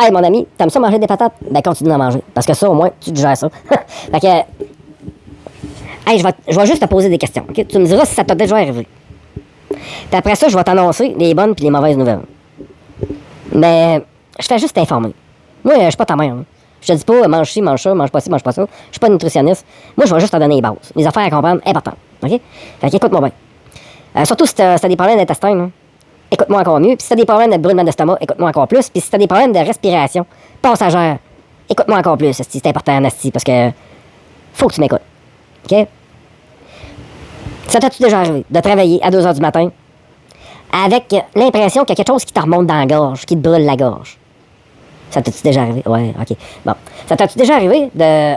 Hey, mon ami, t'aimes ça manger des patates? Ben, continue d'en manger. Parce que ça, au moins, tu te gères ça. Fait que. Hey, je vais juste te poser des questions. OK? Tu me diras si ça t'a déjà arrivé. Puis après ça, je vais t'annoncer les bonnes puis les mauvaises nouvelles. Mais je fais juste t'informer. Moi, je suis pas ta mère. Hein. Je te dis pas mange ci, mange ça, mange pas ci, mange pas ça. Je suis pas nutritionniste. Moi, je vais juste te donner les bases. Les affaires à comprendre importantes. OK? Fait qu'écoute-moi bien. Surtout si t'as des problèmes d'intestin, là. Écoute-moi encore mieux. Puis si t'as des problèmes de brûlement d'estomac, écoute-moi encore plus. Puis si t'as des problèmes de respiration passagère, écoute-moi encore plus. C'est important, Nasty, parce que faut que tu m'écoutes. OK? Ça t'as-tu déjà arrivé de travailler à 2 h du matin avec l'impression qu'il y a quelque chose qui te remonte dans la gorge, qui te brûle la gorge? Ça t'as-tu déjà arrivé? Ouais, OK. Bon. Ça t'as-tu déjà arrivé de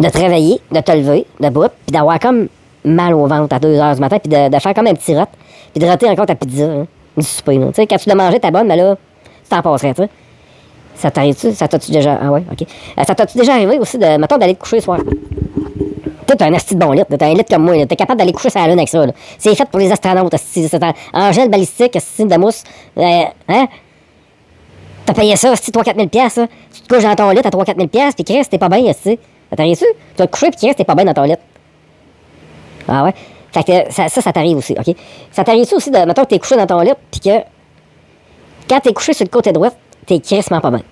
travailler, de te lever, debout, puis d'avoir comme mal au ventre à 2 h du matin, puis de faire comme un petit rot, puis de rater encore ta pizza, hein, du souper, là. Tu sais, quand tu l'as mangé ta bonne, mais là, tu t'en passerais, tu sais. Ça t'arrive-tu? Ça t'as-tu déjà... Ah ouais, OK. Ça t'as-tu déjà arrivé aussi, mettons, d'aller te coucher le soir? T'as un asti de bon lit, t'as un lit comme moi, t'es capable d'aller coucher sur la lune avec ça, là. C'est fait pour les astronautes, asti, c'est en gel balistique, asti, de mousse, hein? T'as payé ça, asti, 3-4 000 piastres, là. Tu te couches dans ton lit à 3-4 000 piastres, pis Chris, t'es pas bien, asti. Ça t'arrive-tu? Tu vas te coucher, pis Chris, t'es pas bien dans ton lit. Ah ouais? Fait que ça t'arrive aussi, OK? Ça t'arrive aussi de, mettons que t'es couché dans ton lit, pis que, quand t'es couché sur le côté droit, t'es crissement pas bien.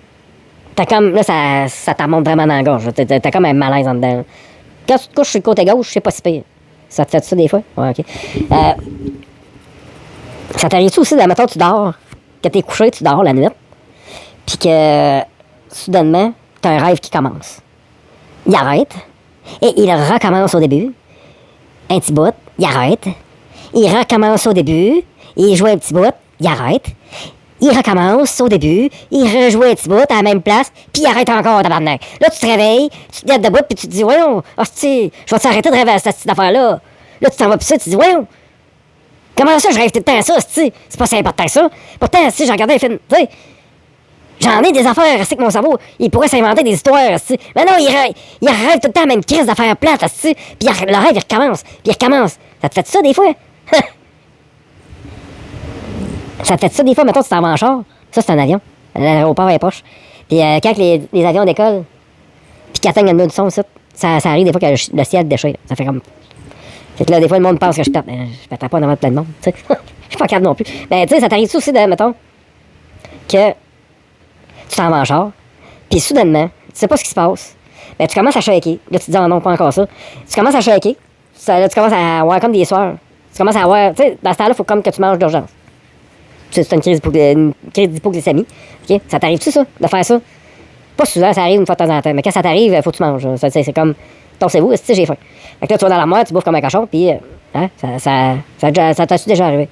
T'as comme, là, ça t'en monte vraiment dans la gorge, t'as comme un malaise en dedans. Quand tu te couches sur le côté gauche, c'est pas si pire. Ça te fait ça des fois? Ouais, OK. Ça t'arrive-tu aussi, mettons, tu dors, que t'es couché, tu dors la nuit, puis que, soudainement, t'as un rêve qui commence. Il arrête, et il recommence au début. Un petit bout, il arrête. Il recommence au début, il joue un petit bout, il arrête. Il recommence au début, il rejoue un petit bout à la même place, puis il arrête encore, tabarnak. Là, tu te réveilles, tu te mets debout, puis tu te dis, voyons, hostie, je vais t'arrêter de rêver à cette affaire-là. Là, tu t'en vas pisser, tu te dis, voyons, comment ça, je rêve tout le temps à ça, hostie? C'est pas si important que ça. Pourtant, si j'ai regardé un film, tu sais, j'en ai des affaires, c'est que mon cerveau, il pourrait s'inventer des histoires, hostie. Mais non, il rêve tout le temps à la même crise d'affaires plates, hostie. Puis le rêve, il recommence, puis il recommence. Ça te fait ça, des fois? Ça te fait ça des fois, mettons, tu t'en vas en char. Ça, c'est un avion. L'aéroport est proche. Puis quand les avions décollent, puis qu'ils atteignent le mur du son, ça arrive des fois que le ciel déchire. Ça fait comme... Fait que là, des fois, le monde pense que je pète. Mais je pèterais pas devant plein de monde, tu sais. Je suis pas capable non plus. Mais tu sais, ça t'arrive aussi, mettons, que tu t'en vas en char, puis soudainement, tu sais pas ce qui se passe. Ben, tu commences à shaker. Là, tu te dis, oh non, pas encore ça. Tu commences à shaker. Là, tu commences à avoir comme des sueurs. Tu commences à avoir... Tu sais, dans ce temps-là, il faut comme que tu manges d'urgence. C'est une crise d'hypoglycémie. OK? Ça t'arrive-tu, ça, de faire ça? Pas souvent, ça arrive une fois de temps en temps. Mais quand ça t'arrive, il faut que tu manges. C'est comme, torsez-vous, si j'ai faim. Fait que là, tu vas dans l'armoire, tu bouffes comme un cochon, puis hein, ça t'as-tu déjà arrivé?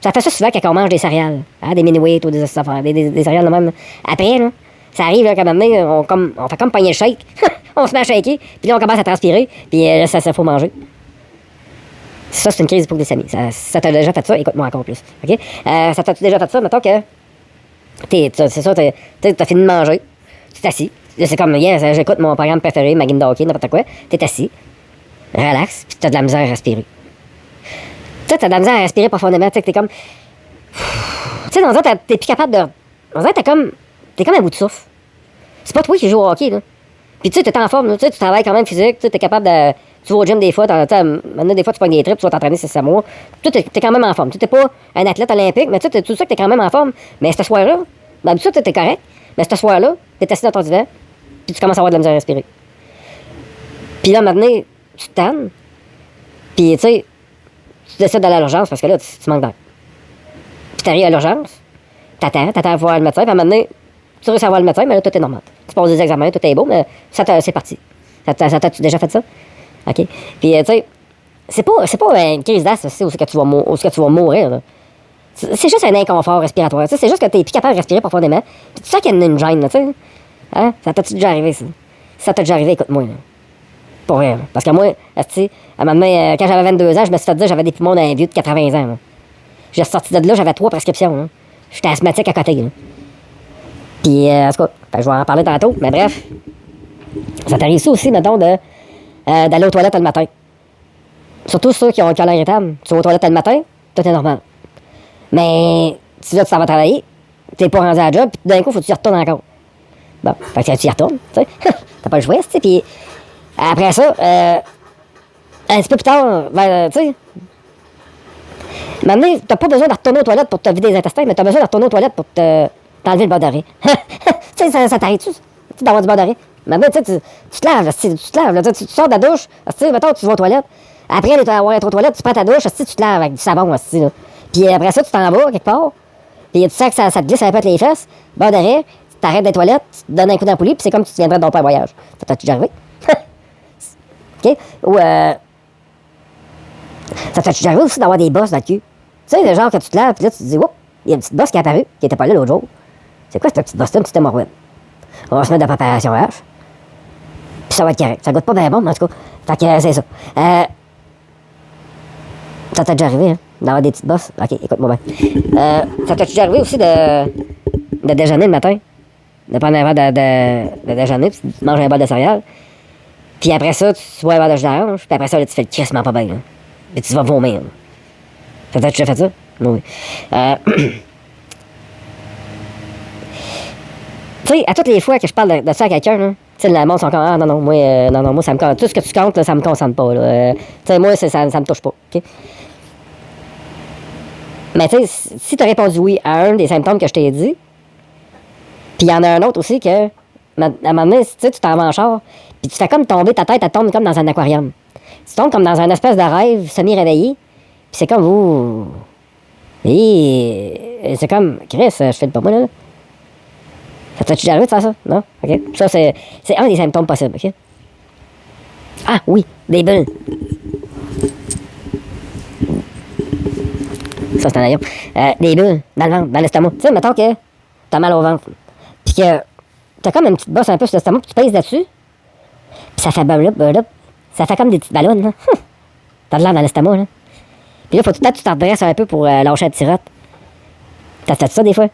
Ça fait ça souvent quand on mange des céréales. Hein, des mini-wheats ou des céréales de même. Après, là, ça arrive, là, qu'à un moment donné, on fait comme pogner le shake. On se met à shaker, puis là, on commence à transpirer, puis là, ça faut manger. Ça, c'est une crise d'hypoglycémie. Ça t'a déjà fait ça? Écoute-moi encore plus. OK? Ça t'a déjà fait ça? Mettons que c'est ça, t'as fini de manger. Tu t'es assis. Là, c'est comme, yes, j'écoute mon programme préféré, ma game de hockey, n'importe quoi. T'es assis. Relax, puis t'as de la misère à respirer. Tu sais, t'as de la misère à respirer profondément. Tu sais, t'es comme... Tu sais, dans le t'es plus capable de... On dirait t'es comme un bout de souffle. C'est pas toi qui joues au hockey, là. Puis tu sais, t'es en forme, là. Tu sais, tu travailles quand même physique. Tu sais, t'es capable de... Tu vas au gym des fois, maintenant des fois tu pognes des trips, tu vas t'entraîner 6 mois. Tu t'es quand même en forme. Tu t'es pas un athlète olympique, mais tu sais, tout ça que t'es quand même en forme. Mais ce soir-là, d'habitude, t'es correct. Mais ce soir-là, t'es assis dans ton divan, puis tu commences à avoir de la misère à respirer. Puis là, maintenant, tu te tannes, puis tu sais, tu décides d'aller à l'urgence parce que là, tu manques d'air. Puis t'arrives à l'urgence, t'attends à voir le médecin, puis à un moment donné, tu réussis à voir le médecin, mais là, tout est normal. Tu passes des examens, tout est beau, mais c'est parti. Ça t'as-tu déjà fait ça? OK? Puis, tu sais, c'est pas une crise d'asthme, où c'est que tu vas mourir, là. C'est juste un inconfort respiratoire. C'est juste que t'es plus capable de respirer profondément. Puis tu sens qu'il y a une gêne, là, tu sais. Hein? Ça t'a-tu déjà arrivé, ça? Si ça t'a déjà arrivé, écoute-moi, là. Pour rien. Parce que moi, tu sais, à un moment donné, quand j'avais 22 ans, je me suis fait dire que j'avais des poumons d'un vieux de 80 ans, là. J'ai sorti de là, j'avais 3 prescriptions, là. J'étais asthmatique à côté, là. Puis, en tout cas, je vais en parler tantôt, mais bref. Ça t'arrive ça aussi, mettons, d'aller aux toilettes le matin. Surtout ceux qui ont l'air irritable. Tu vas aux toilettes le matin, tout est normal. Mais si là, tu t'en vas travailler, t'es pas rendu à la job, puis d'un coup, faut que tu y retournes encore. Bon, fait que tu y retournes, tu sais. T'as pas le choix, tu sais. Puis après ça, un petit peu plus tard, ben, tu sais, maintenant, t'as pas besoin de retourner aux toilettes pour te vider les intestins, mais t'as besoin de retourner aux toilettes pour t'enlever le bord d'arrêt. Tu sais, ça t'arrête-tu, d'avoir du bord d'arrêt? Maintenant, tu sais, tu te laves, tu te laves, là, tu sors de la douche, tu sais, mettons, tu vas aux toilettes. Après, avoir été aux toilettes, tu prends ta douche, tu te laves avec du savon, là. Puis après ça, tu t'en vas quelque part, puis tu sens que ça te glisse un peu avec les fesses, bord d'arrêt, tu t'arrêtes des toilettes, tu te donnes un coup dans la poulie, puis c'est comme si tu viendrais de ton père voyage. Ça t'a-tu déjà arrivé? OK? Ou, ça t'a-tu déjà arrivé aussi d'avoir des bosses dans le cul? Tu sais, le genre que tu te laves, puis là, tu te dis, oups, il y a une petite bosse qui est apparue, qui était pas là l'autre jour. C'est quoi cette petite bosse-là, une petite hémorroïde? On va se mettre de la préparation H. Puis ça va être correct. Ça goûte pas bien bon, mais en tout cas. Fait que c'est ça. Ça t'a déjà arrivé, hein, d'avoir des petites bosses? Ok, écoute-moi bien. Ça t'a déjà arrivé aussi de déjeuner le matin? De prendre un verre de déjeuner, puis tu manges un bol de céréales. Puis après ça, tu bois un verre de jus d'orange, puis après ça, là, tu fais le crissement pas bien, là. Puis tu vas vomir, là. Ça t'a déjà fait ça? Oui. Tu sais, à toutes les fois que je parle de ça à quelqu'un, là, tu sais, le monde sont comme, ah non, moi, ça me compte. Tout ce que tu comptes, là, ça me concerne pas, là. Tu sais, moi, ça me touche pas, OK? Mais tu sais, si tu as répondu oui à un des symptômes que je t'ai dit, puis il y en a un autre aussi que, à un moment donné, tu t'en vas en char, puis tu fais comme tomber, ta tête, elle tombe comme dans un aquarium. Tu tombes comme dans un espèce de rêve semi-réveillé, puis c'est comme, ouh. Et c'est comme, Chris, je fais le pas moi, là. Ça t'a-tu déjà arrivé de faire ça? Non? OK. Ça, c'est un des symptômes possibles, OK? Ah, oui, des bulles. Ça, c'est un avion. Des bulles dans le ventre, dans l'estomac. Tu sais, mettons que t'as mal au ventre. Puis que t'as comme une petite bosse un peu sur l'estomac, puis tu pèses dessus. Puis ça fait blub. Ça fait comme des petites ballons, là. T'as de l'air dans l'estomac, là. Puis là, faut tout le temps que tu t'en redresses un peu pour lâcher la tirotte. T'as fait ça des fois?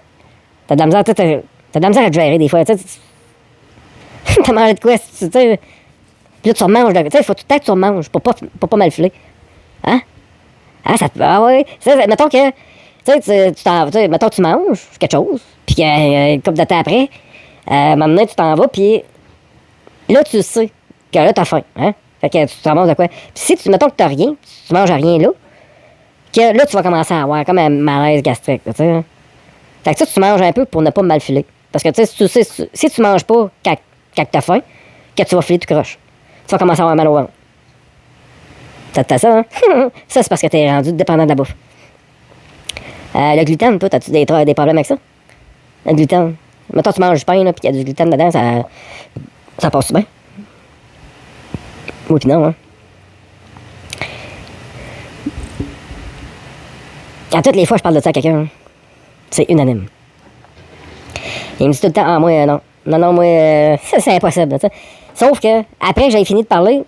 T'as de la misère, t'as de la misère à te gérer des fois, tu sais. T'as mangé de quoi, tu sais. Puis là, tu remanges, tu sais, il faut tout le temps que tu remanges pour pas mal filer. Hein? Ah ouais. Mettons que, tu sais, mettons que tu manges quelque chose, puis une couple de temps après, maintenant tu t'en vas, puis là, tu sais que là, t'as faim, hein? Fait que tu t'en manges de quoi? Puis si mettons que t'as rien, tu manges rien là, que là, tu vas commencer à avoir comme un malaise gastrique, tu sais. Fait que tu manges un peu pour ne pas mal filer. Parce que, tu sais, si tu manges pas quand t'as faim, que tu vas filer tout croche. Tu vas commencer à avoir mal au ventre. T'as ça, hein? Ça, c'est parce que t'es rendu dépendant de la bouffe. Le gluten, toi, t'as-tu des problèmes avec ça? Le gluten. Mettons, tu manges du pain, là, pis qu'il y a du gluten dedans, ça passe bien. Oui, pis non, hein? À toutes les fois que je parle de ça à quelqu'un, c'est unanime. Il me dit tout le temps, ah, moi, non. Non, moi, c'est impossible, tu sais. Sauf que, après que j'ai fini de parler,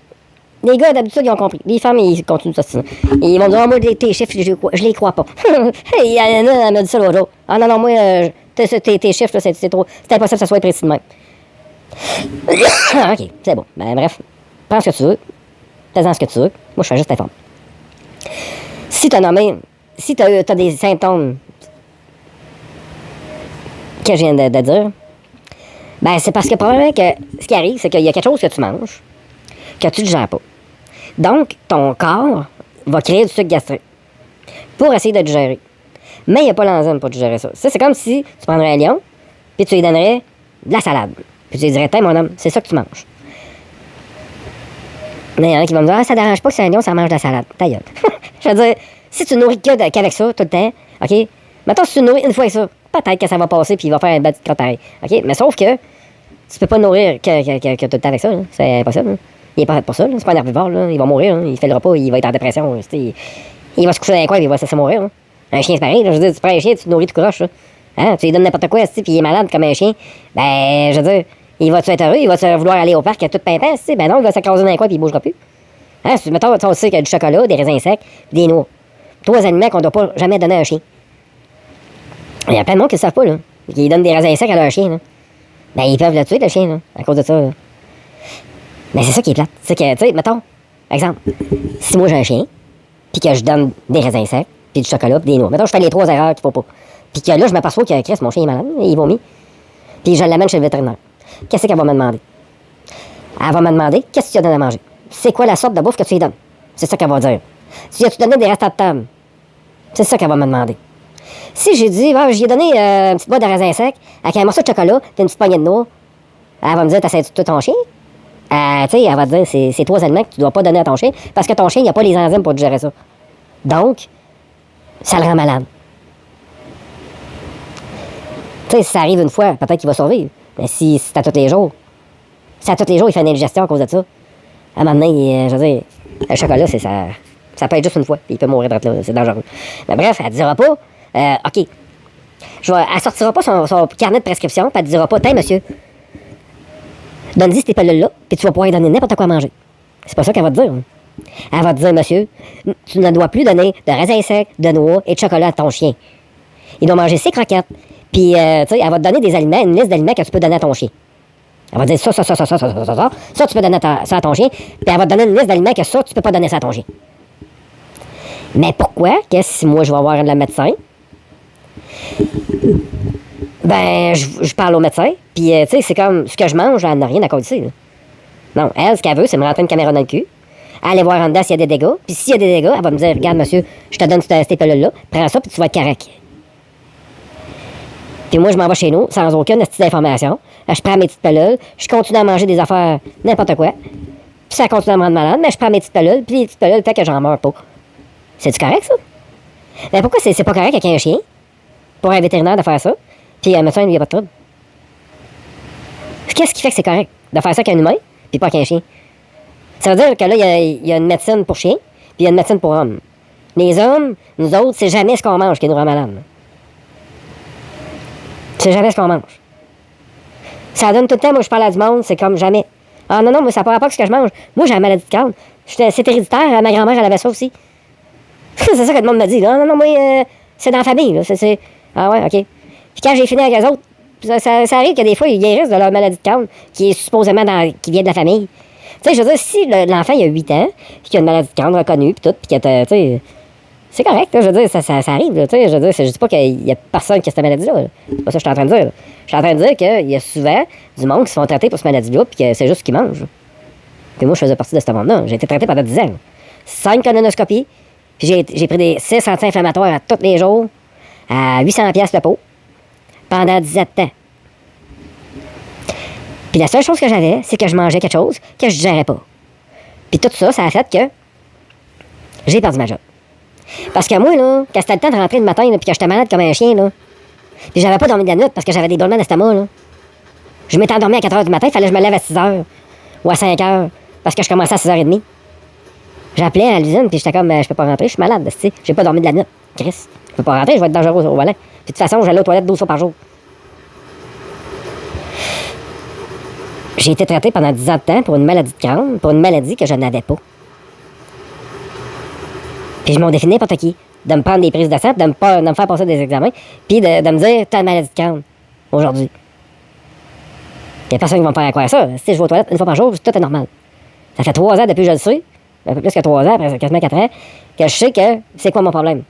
les gars, d'habitude, ils ont compris. Les femmes, ils continuent de s'ostiner. Ils vont dire, ah, moi, tes chiffres, je les crois pas. Il y en a, elle m'a dit ça l'autre jour. Ah, non, moi, tes chiffres, là, c'est trop. C'est impossible que ça soit précis de même. OK, c'est bon. Ben, bref, prends ce que tu veux. Fais-en ce que tu veux. Moi, je fais juste informer. Si t'as nommé, si t'as des symptômes que je viens de dire, ben, c'est parce que probablement que ce qui arrive, c'est qu'il y a quelque chose que tu manges, que tu ne gères pas. Donc, ton corps va créer du sucre gastrique pour essayer de digérer. Mais il n'y a pas l'enzyme pour digérer ça. Ça, c'est comme si tu prendrais un lion, puis tu lui donnerais de la salade. Puis tu lui dirais, tiens, mon homme, c'est ça que tu manges. Mais il y en a qui vont me dire, ah, ça dérange pas que c'est un lion, ça mange de la salade. Ta gueule. Je veux dire, si tu nourris qu'avec ça tout le temps, OK? Mettons, si tu nourris une fois avec ça, peut-être que ça va passer, puis il va faire un bad pareil. OK? Mais sauf que tu peux pas nourrir que tout le temps avec ça. Là. C'est impossible. Là. Il est pas fait pour ça. Là. C'est pas un herbivore. Là. Il va mourir. Là. Il fait le repas, il va être en dépression. Il va se coucher dans un coin et il va se laisser mourir. Là. Un chien, c'est pareil. Là. Je veux dire, tu prends un chien, tu le nourris tout croche. Là. Hein? Tu lui donnes n'importe quoi, puis il est malade comme un chien. Ben, je veux dire, il va-tu être heureux? Il va-tu vouloir aller au parc tout pimpant? Ben non, il va s'écraser dans un coin et il bougera plus. Hein? Mettons, on sait qu'il y a du chocolat, des raisins secs, des noix. 3 aliments qu'on ne doit pas jamais donner à un chien. Il y a plein de monde qui ne savent pas, là. Qui donnent des raisins secs à leur chien, là. Ben, ils peuvent le tuer, le chien, là, à cause de ça, là. Mais c'est ça qui est plate. C'est que, tu sais, mettons, exemple, si moi j'ai un chien, puis que je donne des raisins secs, puis du chocolat, puis des noix. Mettons, je fais les 3 erreurs qu'il faut pas. Puis que là, je m'aperçois que Chris, mon chien est malade, il vomit. Puis je l'amène chez le vétérinaire. Qu'est-ce qu'elle va me demander? Elle va me demander qu'est-ce que tu as donné à manger. C'est quoi la sorte de bouffe que tu lui donnes? C'est ça qu'elle va dire. Si tu donné des restes de table, c'est ça qu'elle va me demander. Si j'ai dit, j'y ai donné une petite boîte de raisin sec avec un morceau de chocolat puis une petite poignée de noix, elle va me dire, t'essaies tout ton chien? Tu sais, elle va te dire, c'est 3 aliments que tu dois pas donner à ton chien parce que ton chien, il n'a pas les enzymes pour digérer ça. Donc, ça le rend malade. Tu sais, si ça arrive une fois, peut-être qu'il va survivre. Mais si c'est à tous les jours, il fait une indigestion à cause de ça. À un moment donné, je veux dire, le chocolat, ça peut être juste une fois, puis il peut mourir de là, c'est dangereux. Mais bref, elle dira pas, OK, elle sortira pas son carnet de prescription, puis elle dira pas, tiens, monsieur, donne-y ces pilules-là, puis tu vas pouvoir lui donner n'importe quoi à manger. C'est pas ça qu'elle va te dire. Hein. Elle va te dire, monsieur, tu ne dois plus donner de raisins secs, de noix et de chocolat à ton chien. Il doit manger ses croquettes, puis, tu sais, elle va te donner des aliments, une liste d'aliments que tu peux donner à ton chien. Elle va dire ça, tu peux donner ça à ton chien, puis elle va te donner une liste d'aliments que ça, tu peux pas donner ça à ton chien. Mais pourquoi? Qu'est-ce que moi, je vais voir le médecin? Ben, je parle au médecin, puis, tu sais, c'est comme, ce que je mange, elle n'a rien à cause ici. Non, elle, ce qu'elle veut, c'est me rentrer une caméra dans le cul, aller voir en dedans s'il y a des dégâts, puis s'il y a des dégâts, elle va me dire, regarde, monsieur, je te donne ces pilules-là, prends ça, puis tu vas être correct. Puis moi, je m'en vais chez nous, sans aucune petite information. Je prends mes petites pilules, je continue à manger des affaires, n'importe quoi. Puis ça continue à me rendre malade, mais je prends mes petites pilules, puis les petites pilules fait que j'en meurs pas. C'est-tu correct, ça? Mais pourquoi c'est pas correct avec un chien? Pour un vétérinaire de faire ça? Puis un médecin, lui, il n'y a pas de trouble. Qu'est-ce qui fait que c'est correct de faire ça avec un humain, puis pas avec un chien? Ça veut dire que là, il y a une médecine pour chien, puis il y a une médecine pour homme. Les hommes, nous autres, c'est jamais ce qu'on mange qui nous rend malade. C'est jamais ce qu'on mange. Ça donne tout le temps, moi, je parle à du monde, c'est comme jamais. Ah non, moi, ça ne pas que ce que je mange. Moi, j'ai la maladie de Crohn. C'est héréditaire, ma grand-mère, elle avait ça aussi. C'est ça que le monde me dit. Non, moi, c'est dans la famille. Là. Ah ouais, OK. Puis quand j'ai fini avec eux autres, ça arrive que des fois, ils guérissent de leur maladie de Crohn, qui est supposément qui vient de la famille. Tu sais, je veux dire, si l'enfant, il a 8 ans, puis qu'il a une maladie de Crohn reconnue, puis tout, puis que, tu sais, c'est correct, là, je veux dire, ça arrive, là, tu sais, je veux dire, je dis pas qu'il y a personne qui a cette maladie-là, là. C'est pas ça que je suis en train de dire, là. Je suis en train de dire qu'il y a souvent du monde qui se font traiter pour cette maladie-là, puis que c'est juste ce qu'ils mangent. Puis moi, je faisais partie de ce monde-là. J'ai été traité pendant 10 ans. 5 colonoscopies, puis j'ai pris des 6 anti-inflammatoires à tous les jours, à 800$ le pot, pendant 17 ans. Puis la seule chose que j'avais, c'est que je mangeais quelque chose que je digérais pas. Puis tout ça, ça a fait que j'ai perdu ma job. Parce que moi, là, quand c'était le temps de rentrer le matin, là, puis que j'étais malade comme un chien, là, puis j'avais pas dormi de la nuit parce que j'avais des brûlements d'estomac, là. Je m'étais endormi à 4h du matin, il fallait que je me lève à 6h ou à 5h parce que je commençais à 6h30. J'appelais à l'usine, puis j'étais comme, je peux pas rentrer, je suis malade, tu sais. J'ai pas dormi de la nuit. Chris, je peux pas rentrer, je vais être dangereux au volant. Puis de toute façon, j'allais aux toilettes 12 fois par jour. J'ai été traité pendant 10 ans de temps pour une maladie de Crohn, pour une maladie que je n'avais pas. Puis je m'en définis n'importe qui. De me prendre des prises de sang, de me faire passer des examens, puis de me dire, t'as une maladie de Crohn aujourd'hui. Il n'y a personne qui va me faire croire ça. Si je vais aux toilettes une fois par jour, tout est normal. Ça fait 3 ans depuis que je le sais, un peu plus que 3 ans, après quasiment 4 ans, que je sais que c'est quoi mon problème.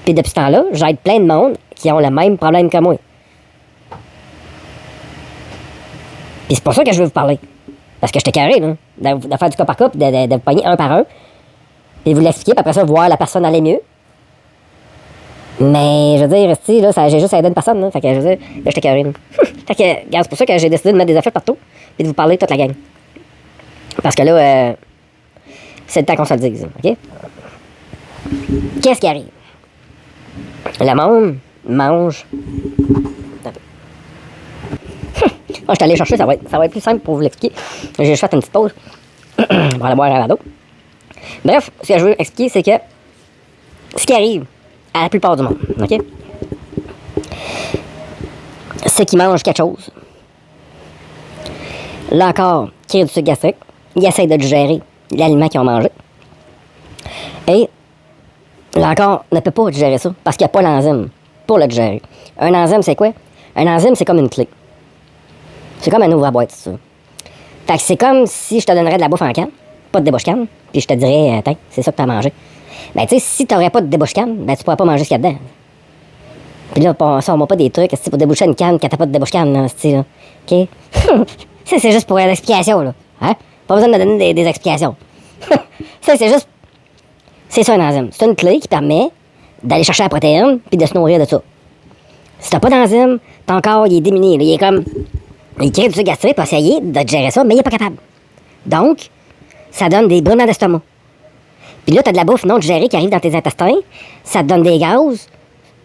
Puis depuis ce temps-là, j'aide plein de monde qui ont le même problème que moi. Puis c'est pour ça que je veux vous parler. Parce que j'étais carré, là, de faire du cas par cas, puis de vous pogner un par un. Puis vous l'expliquer, puis après ça, voir la personne aller mieux. Mais, je veux dire, tu là, j'ai juste aidé une personne, là. Fait que, je veux dire, là, j'étais carré, là. Fait que, regarde, c'est pour ça que j'ai décidé de mettre des affaires partout, puis de vous parler de toute la gang. Parce que là, c'est le temps qu'on se le dise, OK? Qu'est-ce qui arrive? Le monde mange. Je suis allé chercher, ça va être plus simple pour vous l'expliquer. J'ai juste fait une petite pause. On va aller boire un radeau. Bref, ce que je veux expliquer, c'est que ce qui arrive à la plupart du monde, OK? C'est qu'ils mangent quelque chose. Là encore, qui a du sucre gastrique, ils essayent de digérer l'aliment qu'ils ont mangé. Et là encore, ne peut pas digérer ça parce qu'il n'y a pas l'enzyme pour le digérer. Un enzyme, c'est quoi? Un enzyme, c'est comme une clé. C'est comme un ouvre-boîte, si tu veux. Fait que c'est comme si je te donnerais de la bouffe en canne, pas de débouche-canne, puis je te dirais, tiens, c'est ça que tu as mangé. Ben, tu sais, si tu n'aurais pas de débouche-canne, ben, tu pourrais pas manger ce qu'il y a dedans. Puis là, ça, on pas des trucs pour déboucher une canne quand t'as pas de débouche-canne, là, style, OK? Ça, c'est juste pour une explication, là. Hein? Pas besoin de donner des explications. Ça, c'est juste... C'est ça, un enzyme. C'est une clé qui permet d'aller chercher la protéine puis de se nourrir de ça. Si t'as pas d'enzyme, ton corps, il est diminué. Là. Il est comme... Il crée du sucre gastrique pour essayer de gérer ça, mais il est pas capable. Donc, ça donne des brûlements d'estomac. Puis là, t'as de la bouffe non digérée qui arrive dans tes intestins. Ça te donne des gaz.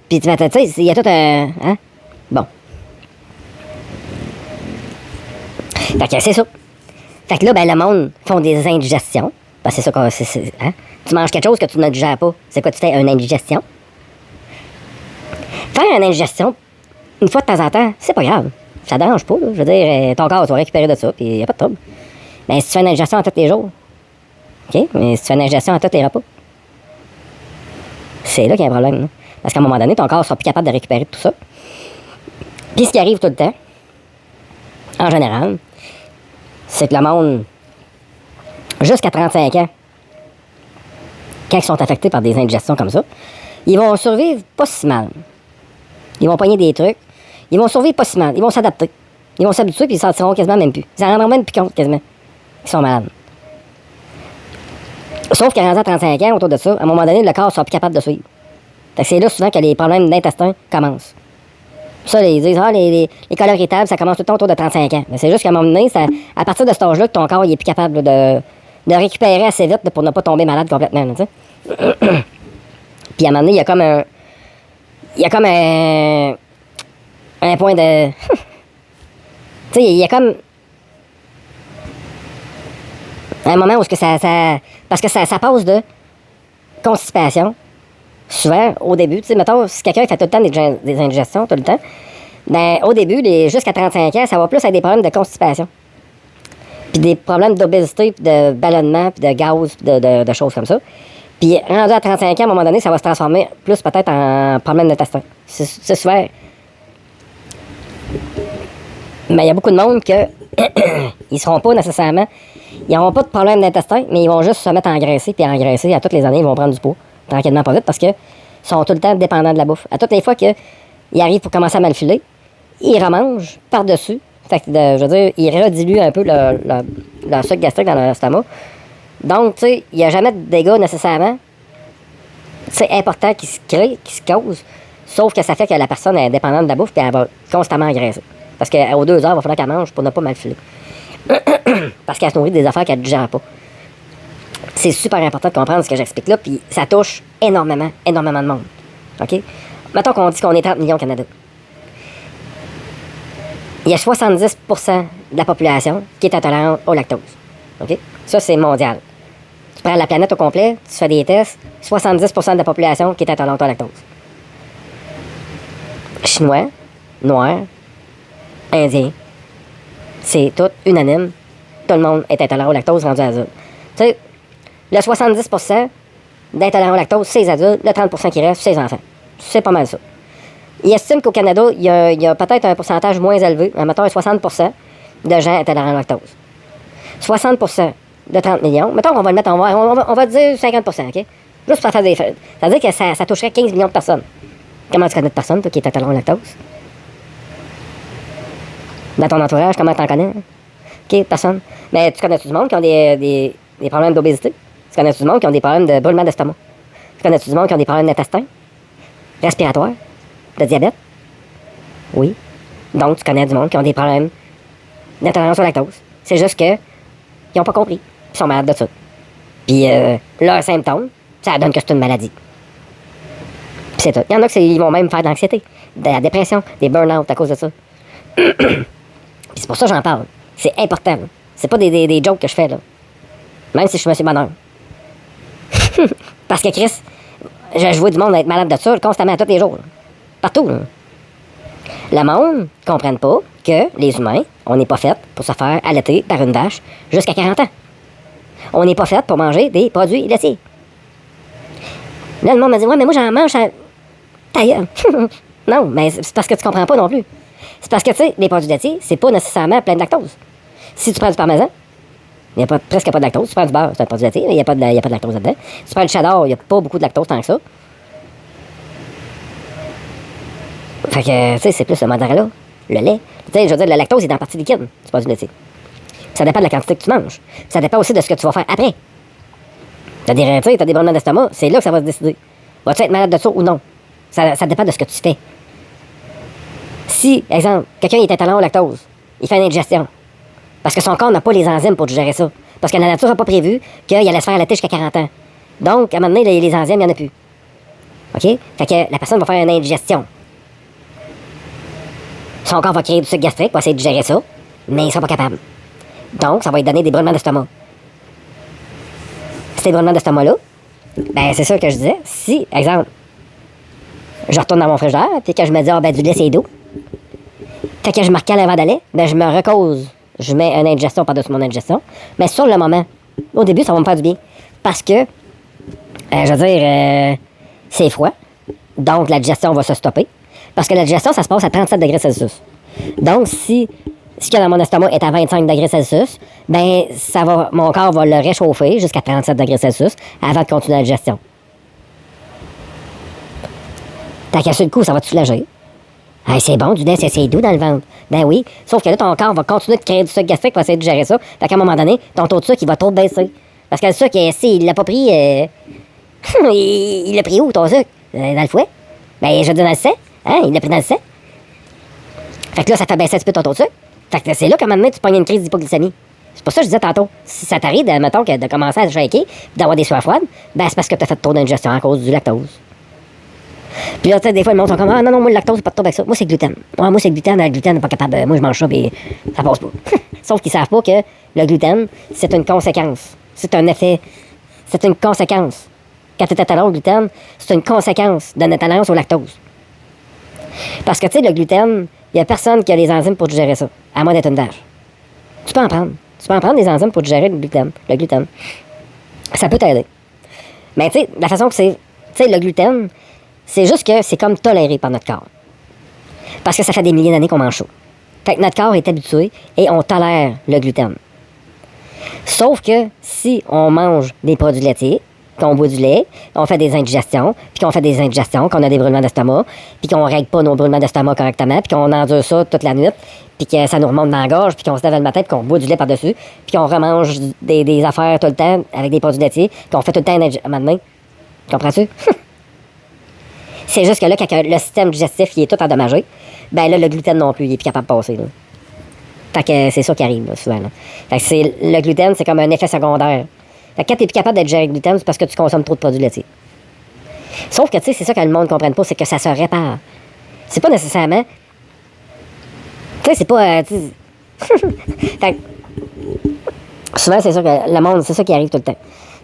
Puis tu sais, il y a tout un... Hein? Bon. Fait que c'est ça. Fait que là, ben, le monde font des indigestions. Parce que c'est ça qu'on... Hein? Tu manges quelque chose que tu ne digères pas. C'est quoi, tu fais une indigestion? Faire une indigestion, une fois de temps en temps, c'est pas grave. Ça dérange pas, là. Je veux dire, ton corps, tu vas récupérer de ça, puis il n'y a pas de trouble. Mais si tu fais une indigestion à tous les jours, OK? Mais si tu fais une indigestion à tous les repas, c'est là qu'il y a un problème, là. Parce qu'à un moment donné, ton corps sera plus capable de récupérer tout ça. Puis ce qui arrive tout le temps, en général, c'est que le monde, jusqu'à 35 ans, quand ils sont affectés par des indigestions comme ça, ils vont survivre pas si mal. Ils vont pogner des trucs. Ils vont survivre pas si mal. Ils vont s'adapter. Ils vont s'habituer puis ils s'en sentiront quasiment même plus. Ils en rendront même plus compte quasiment. Ils sont malades. Sauf qu'à 35 ans, autour de ça, à un moment donné, le corps sera plus capable de suivre. Fait que c'est là souvent que les problèmes d'intestin commencent. Ça, ils disent, les colères irritables, ça commence tout le temps autour de 35 ans. Mais c'est juste qu'à un moment donné, à partir de cet âge-là, que ton corps il est plus capable de récupérer assez vite pour ne pas tomber malade complètement. Là, puis à un moment donné, il y a comme un... Il y a comme un point de... tu sais, il y a comme... un moment où ça parce que ça passe de constipation, souvent, au début. Tu sais, mettons, si quelqu'un fait tout le temps des indigestions, tout le temps, ben, au début, jusqu'à 35 ans, ça va plus avec des problèmes de constipation. Puis des problèmes d'obésité, puis de ballonnement, puis de gaz, puis de choses comme ça. Puis rendu à 35 ans, à un moment donné, ça va se transformer plus peut-être en problème d'intestin. C'est souvent... Mais il y a beaucoup de monde que ils seront pas nécessairement... Ils n'auront pas de problème d'intestin, mais ils vont juste se mettre à engraisser, puis à engraisser, à toutes les années, ils vont prendre du poids. Tranquillement, pas vite, parce qu'ils sont tout le temps dépendants de la bouffe. À toutes les fois qu'ils arrivent pour commencer à mal filer, ils remangent par-dessus. Fait que, je veux dire, ils rediluent un peu le sucre gastrique dans l'estomac. Donc, tu sais, il n'y a jamais de dégâts nécessairement. C'est important qui se crée, qui se cause. Sauf que ça fait que la personne est dépendante de la bouffe et elle va constamment engraisser. Parce qu'aux 2 heures, il va falloir qu'elle mange pour ne pas mal filer. Parce qu'elle se nourrit des affaires qu'elle ne digère pas. C'est super important de comprendre ce que j'explique là, puis ça touche énormément, énormément de monde. OK? Mettons qu'on dit qu'on est 30 millions au Canada. Il y a 70% de la population qui est intolérante au lactose. OK? Ça, c'est mondial. Tu prends la planète au complet, tu fais des tests, 70% de la population qui est intolérante au lactose. Chinois, Noirs, Indiens, c'est tout unanime. Tout le monde est intolérant au lactose rendu adulte. Tu sais, le 70% d'intolérants au lactose, c'est les adultes, le 30% qui reste, c'est les enfants. C'est pas mal ça. Il estime qu'au Canada, il y a peut-être un pourcentage moins élevé, mettons 60% de gens intolérants au lactose. 60% de 30 millions. Mettons qu'on va le mettre on va dire 50%, OK? Juste pour faire des feux. Ça veut dire que ça toucherait 15 millions de personnes. Comment tu connais de personnes, toi, qui est intolérant au lactose? Dans ton entourage, comment t'en connais? OK, personne. Mais tu connais-tu du monde qui ont des problèmes d'obésité? Tu connais-tu du monde qui ont des problèmes de brûlement d'estomac? Tu connais-tu du monde qui ont des problèmes d'intestin? Respiratoire? De diabète? Oui. Donc, tu connais du monde qui ont des problèmes d'intolérance au lactose. C'est juste que ils n'ont pas compris. Ils sont malades de ça. Puis, leurs symptômes, ça donne que c'est une maladie. Puis c'est tout. Il y en a qui ils vont même faire de l'anxiété, de la dépression, des burn-out à cause de ça. Puis c'est pour ça que j'en parle. C'est important. Là. C'est pas des jokes que je fais, là. Même si je suis monsieur bonheur. Parce que Chris, je vois du monde être malade de ça constamment, tous les jours. Là. Partout, là. Le monde ne comprenne pas que les humains, on n'est pas fait pour se faire allaiter par une vache jusqu'à 40 ans. On n'est pas fait pour manger des produits laitiers. Là, le monde me dit, ouais, mais moi, j'en mange ta gueule. Non, mais c'est parce que tu comprends pas non plus. C'est parce que, tu sais, les produits laitiers, c'est pas nécessairement plein de lactose. Si tu prends du parmesan, il n'y a presque pas de lactose. Tu prends du beurre, c'est un produit laitier, mais il n'y a pas de lactose là-dedans. Tu prends le cheddar, il n'y a pas beaucoup de lactose tant que ça. Fait que, tu sais, c'est plus le mozzarella, le lait. Tu sais, je veux dire, le lactose est dans la partie liquide, c'est pas du laitier. Ça dépend de la quantité que tu manges. Ça dépend aussi de ce que tu vas faire après. T'as des, tu sais, t'as des brûlements d'estomac, c'est là que ça va se décider. Vas-tu être malade de ça ou non? Ça dépend de ce que tu fais. Si, exemple, quelqu'un est intolérant au lactose, il fait une indigestion. Parce que son corps n'a pas les enzymes pour digérer ça. Parce que la nature n'a pas prévu qu'il allait se faire allaiter jusqu'à 40 ans. Donc, à un moment donné, les enzymes, il n'y en a plus. OK? Fait que la personne va faire une indigestion. Son corps va créer du sucre gastrique, va essayer de digérer ça, mais il ne sera pas capable. Donc, ça va lui donner des brûlements d'estomac. Ces brûlements d'estomac-là, ben, c'est ça que je disais. Si, exemple, je retourne dans mon frigidaire, puis que je me dis, ah, ben, du lait, c'est doux. Quand que je marque un verre de lait, ben, je me recose. Je mets une indigestion par-dessus mon indigestion. Mais sur le moment, au début, ça va me faire du bien. Parce que, je veux dire, c'est froid. Donc, la digestion va se stopper. Parce que la digestion, ça se passe à 37 degrés Celsius. Donc, si ce qu'il y a dans mon estomac est à 25 degrés Celsius, ben, mon corps va le réchauffer jusqu'à 37 degrés Celsius avant de continuer la digestion. T'as cassé le coup, ça va te soulager. Hey, c'est bon, du lait, c'est doux dans le ventre. Ben oui, sauf que là, ton corps va continuer de créer du sucre gastrique pour essayer de gérer ça. Fait qu'à un moment donné, ton taux de sucre, il va trop baisser. Parce que le sucre, s'il l'a pas pris, il l'a pris où, ton sucre? Dans le fouet? Ben, je veux dire, dans le sein. Hein, il l'a pris dans le sein. Fait que là, ça fait baisser un petit peu ton taux de sucre. Fait que c'est là qu'à un moment donné, tu pognes une crise d'hypoglycémie. C'est pour ça que je disais tantôt, si ça t'arrive, mettons, de commencer à shaker, d'avoir des sueurs froides, ben, c'est parce que t'as fait trop d'ingestion à cause du lactose. Puis là, tu sais, des fois, le monde sont comme, ah non, non, moi, le lactose, c'est pas de trouble avec ça. Moi, c'est gluten. Ouais, moi, c'est gluten, le gluten n'est pas capable. Moi, je mange ça, puis ça passe pas. Sauf qu'ils savent pas que le gluten, c'est une conséquence. C'est un effet. C'est une conséquence. Quand tu es intolérant au gluten, c'est une conséquence de notre intolérance au lactose. Parce que, tu sais, le gluten, il n'y a personne qui a les enzymes pour digérer ça, à moins d'être une vache. Tu peux en prendre. Tu peux en prendre des enzymes pour digérer le gluten. Le gluten. Ça peut t'aider. Mais, tu sais, la façon que c'est. Tu sais, le gluten, c'est juste que c'est comme toléré par notre corps. Parce que ça fait des milliers d'années qu'on mange ça. Fait que notre corps est habitué et on tolère le gluten. Sauf que si on mange des produits laitiers, qu'on boit du lait, on fait des indigestions, puis qu'on fait des indigestions, qu'on a des brûlements d'estomac, puis qu'on règle pas nos brûlements d'estomac correctement, puis qu'on endure ça toute la nuit, puis que ça nous remonte dans la gorge, puis qu'on se lève le matin, puis qu'on boit du lait par-dessus, puis qu'on remange des affaires tout le temps avec des produits laitiers, puis qu'on fait tout le temps un maintenant. Comprends-tu? C'est juste que là, quand le système digestif il est tout endommagé, ben là, le gluten non plus, il est plus capable de passer. Là. Fait que c'est ça qui arrive, là, souvent. Là. Fait que le gluten, c'est comme un effet secondaire. Fait que quand t'es plus capable de digérer le gluten, c'est parce que tu consommes trop de produits laitiers. Sauf que, tu sais, c'est ça que le monde ne comprenne pas, c'est que ça se répare. C'est pas nécessairement... Tu sais, c'est pas... fait que, souvent, c'est ça que le monde, c'est ça qui arrive tout le temps.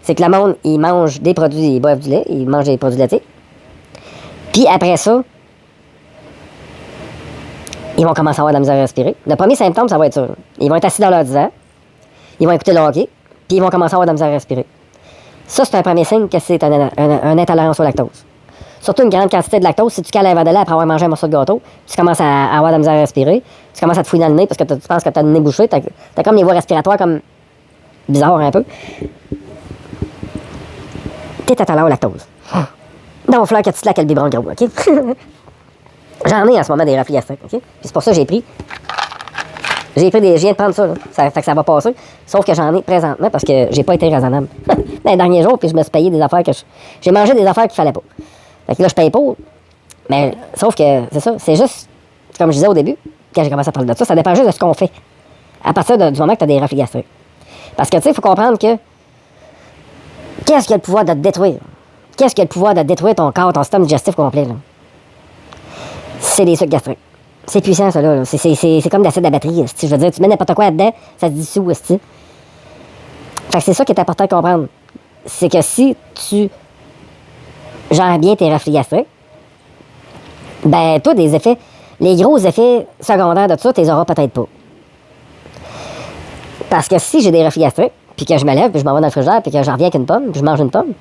C'est que le monde, il mange des produits, ils boivent du lait, ils mangent des produits laitiers. Puis après ça, ils vont commencer à avoir de la misère à respirer. Le premier symptôme, ça va être ça. Ils vont être assis dans leur divan, ils vont écouter le hockey, puis ils vont commencer à avoir de la misère à respirer. Ça, c'est un premier signe que c'est un intolérance au lactose. Surtout une grande quantité de lactose, si tu cales un verre de lait après avoir mangé un morceau de gâteau, tu commences à avoir de la misère à respirer, tu commences à te fouiller dans le nez parce que tu penses que tu as le nez bouché, t'as comme les voies respiratoires comme bizarres un peu. T'es intolérant au lactose. Donc, il va falloir que tu te laques le biberon gros, OK? J'en ai en ce moment des reflux gastriques, OK? Puis c'est pour ça que j'ai pris je viens de prendre ça, là. Ça fait que ça va passer. Sauf que j'en ai présentement parce que j'ai pas été raisonnable. Dans les derniers jours, puis je me suis payé des affaires que j'ai mangé des affaires qu'il fallait pas. Fait que là, je paye pas. Mais, sauf que, c'est ça, c'est juste, comme je disais au début, quand j'ai commencé à parler de ça, ça dépend juste de ce qu'on fait. À partir du moment que tu as des reflux gastriques. Parce que, tu sais, il faut comprendre que, qu'est-ce qui a le pouvoir de te détruire? Qu'est-ce qui a le pouvoir de détruire ton corps, ton système digestif complet, là? C'est des sucres gastriques. C'est puissant, ça, là. C'est comme de l'acide à batterie. Je veux dire, tu mets n'importe quoi là-dedans, ça se dissout, Fait que c'est ça qui est important de comprendre. C'est que si tu gères bien tes reflux gastriques, ben, toi, des effets, les gros effets secondaires de ça, tu les auras peut-être pas. Parce que si j'ai des reflux gastriques, puis que je me lève, puis je m'en vais dans le frigidaire, puis que je reviens avec une pomme, puis je mange une pomme,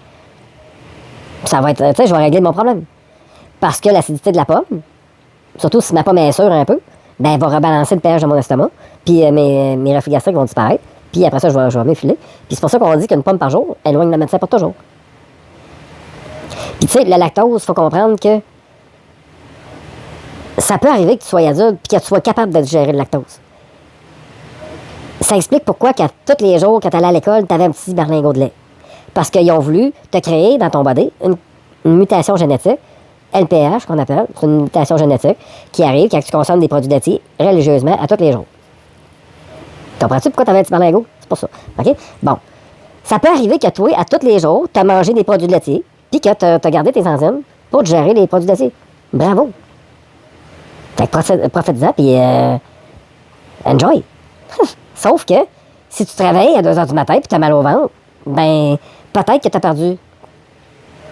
ça va être, tu sais, je vais régler mon problème. Parce que l'acidité de la pomme, surtout si ma pomme est sûre un peu, ben, elle va rebalancer le pH de mon estomac, puis mes reflux gastriques vont disparaître, puis après ça, je vais m'effiler. Puis c'est pour ça qu'on dit qu'une pomme par jour éloigne le médecin pour toujours. Puis tu sais, le lactose, il faut comprendre que Ça peut arriver que tu sois adulte et que tu sois capable de gérer le lactose. Ça explique pourquoi tous les jours, quand tu allais à l'école, tu avais un petit berlingot de lait. Parce qu'ils ont voulu te créer dans ton body une mutation génétique, LPH qu'on appelle, c'est une mutation génétique, qui arrive quand tu consommes des produits laitiers religieusement à tous les jours. Comprends-tu pourquoi tu avais un petit berlingot? C'est pour ça. OK? Bon. Ça peut arriver que toi, à tous les jours, tu as mangé des produits laitiers, puis que tu as gardé tes enzymes pour te gérer les produits laitiers. Bravo! Fait que profite-en, puis enjoy! Sauf que, si tu travailles à 2 h du matin et tu as mal au ventre, ben, peut-être que tu as perdu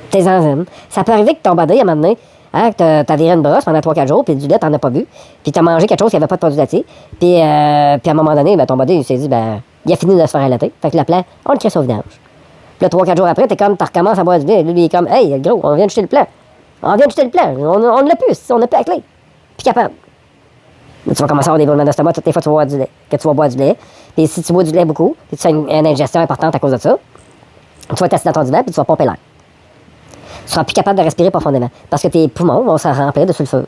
tes enzymes. Ça peut arriver que ton body, à un moment donné, hein, que tu as viré une brosse pendant 3-4 jours, puis du lait, tu n'en as pas bu, puis tu as mangé quelque chose qui n'avait pas de produit laitier, puis à un moment donné, ben, ton body, il s'est dit, ben, il a fini de se faire allaiter. Fait que le plan, on le crée au vidange. Puis là, 3-4 jours après, tu recommences à boire du lait. Lui, il est comme, hey, gros, on vient de jeter le plan. On vient de jeter le plan. On l'a plus, on n'a plus la clé. Puis capable. Tu vas commencer à avoir des brûlements d'estomac toutes les fois que tu vas boire du lait. Que tu vas boire du lait. Puis si tu bois du lait beaucoup, puis tu fais une ingestion importante à cause de ça, tu vas t'asseoir dans ton divan puis tu vas pomper l'air. Tu seras plus capable de respirer profondément. Parce que tes poumons vont se remplir de sulfure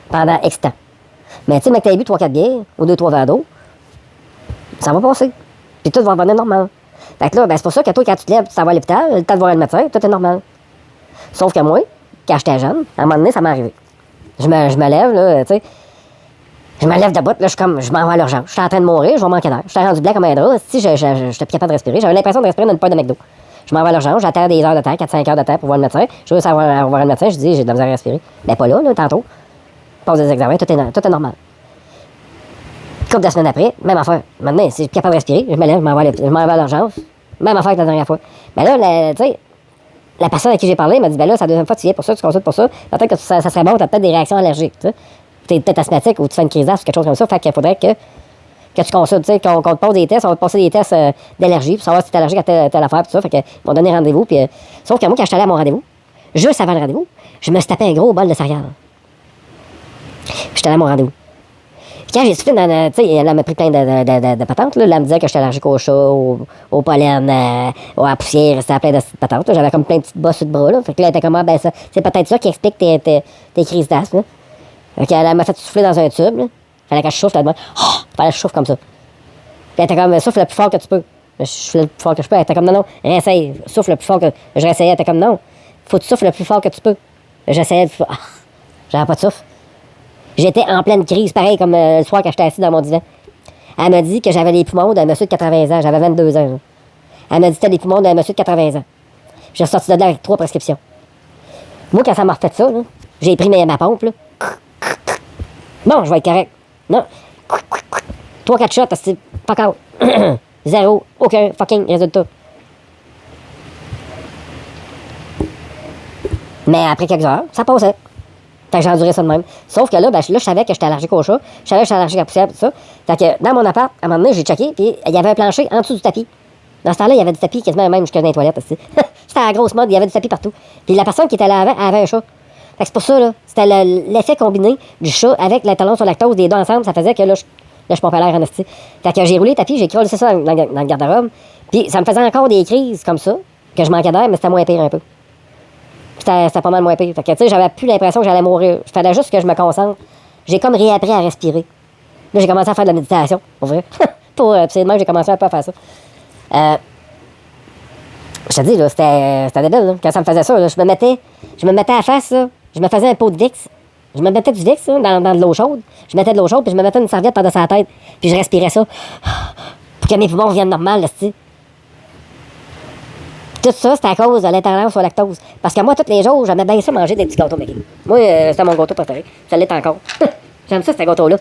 pendant X temps. Mais tu sais, mec, t'as bu 3-4 bières ou 2-3 verres d'eau, ça va passer. Puis tout va revenir normal. Fait que là, ben, c'est pour ça que toi, quand tu te lèves, tu t'en vas à l'hôpital, le temps de voir le médecin, tout est normal. Sauf que moi, quand j'étais jeune, à un moment donné, ça m'est arrivé. Je me lève, là, tu sais. Je me lève debout, là, je m'en vais à l'urgence. Je suis en train de mourir, je vais manquer d'air. J'étais rendu blanc comme un drap, si j'étais plus capable de respirer. J'avais l'impression de respirer dans une poêle de McDo. Je m'en vais à l'urgence, j'attends des heures de temps, 4-5 heures de temps pour voir le médecin. Je veux savoir voir le médecin, je dis, j'ai de la misère à respirer. Ben, pas là, tantôt. Je passe des examens, tout est normal. Couple de semaines après, même affaire. Maintenant, si je suis capable de respirer, je me lève, je m'en vais à l'urgence. Même affaire que la dernière fois. Ben là, tu sais, la personne à qui j'ai parlé m'a dit, ben là, c'est la deuxième fois que tu viens pour ça, tu consultes pour ça. Peut-être que ça serait bon, tu as peut-être des réactions allergiques, tu sais. Tu es peut-être asthmatique ou tu fais une crise d'asthme ou quelque chose comme ça. Fait qu'il faudrait que tu consultes, tu sais, qu'on te pose des tests, on va te passer des tests d'allergie pour savoir si tu es allergique à telle affaire, tout ça. Fait qu'ils m'ont donné rendez-vous. Puis, sauf que moi, quand je suis allé à mon rendez-vous, juste avant le rendez-vous, je me suis tapé un gros bol de céréales. J'étais allé à mon rendez-vous. Quand j'ai soufflé dans tu sais, elle m'a pris plein de patentes, là. Elle me disait que j'étais allergique au chat, au pollen, à la poussière, c'était plein de patentes. J'avais comme plein de petites bosses sur le bras, là. Fait que là, elle était comme, ben, c'est peut-être ça qui explique tes crises d'asthme, là. Fait qu'elle m'a fait souffler dans un tube, là. Fallait que je souffle, elle m'a dit, oh! Fallait que je souffle comme ça. Puis elle était comme, souffle le plus fort que tu peux. Je souffle le plus fort que je peux. Elle était comme, non, réessaye, souffle le plus fort que. Je réessayais, elle était comme, non, faut que tu souffles le plus fort que tu peux. J'essayais, j'avais pas de souffle. J'étais en pleine crise, pareil comme le soir quand j'étais assis dans mon divan. Elle m'a dit que j'avais les poumons d'un monsieur de 80 ans. J'avais 22 ans. Là. Elle m'a dit que c'était les poumons d'un monsieur de 80 ans. J'ai ressorti de là avec 3 prescriptions. Moi, quand ça m'a refait ça, là, j'ai pris ma pompe. Là. Bon, je vais être correct. Non. 3-4 shots, c'est fuck out. Zéro. Aucun fucking résultat. Mais après quelques heures, ça passait. Fait que j'ai enduré ça de même. Sauf que là, ben, je savais que j'étais allergique au chat. Je savais que j'étais allergique à la poussière, tout ça. Fait que dans mon appart, à un moment donné, j'ai checké, puis il y avait un plancher en dessous du tapis. Dans ce temps-là, il y avait du tapis quasiment même jusqu'à dans les toilettes. C'était à la grosse mode, il y avait du tapis partout. Puis la personne qui était là avant avait un chat. Fait que c'est pour ça, là. C'était l'effet combiné du chat avec l'intolérance au lactose, des deux ensemble. Ça faisait que là, je pompais l'air en esti. Fait que j'ai roulé le tapis, j'ai collé ça dans le garde-robe. Puis ça me faisait encore des crises comme ça, que je manquais d'air, mais c'était moins pire un peu. C'était pas mal moins pire. Fait que, tu sais, j'avais plus l'impression que j'allais mourir. Il fallait juste que je me concentre. J'ai comme réappris à respirer. Là, j'ai commencé à faire de la méditation, pour vrai. C'est de même que j'ai commencé un peu à faire ça. Je te dis, là, c'était débile, là. Quand ça me faisait ça, là, je me mettais à face, là. Je me faisais un pot de Vicks. Je me mettais du Vicks, là, dans de l'eau chaude. Je mettais de l'eau chaude, puis je me mettais une serviette par-dessus la tête. Puis je respirais ça. Pour que mes poumons reviennent normal, là, tu sais. Tout ça, c'était à cause de l'intolérance au lactose. Parce que moi, tous les jours, j'aimais bien ça manger des petits gâteaux Mickey. Moi, c'était mon gâteau préféré. Ça l'est encore. J'aime ça, ce gâteau-là.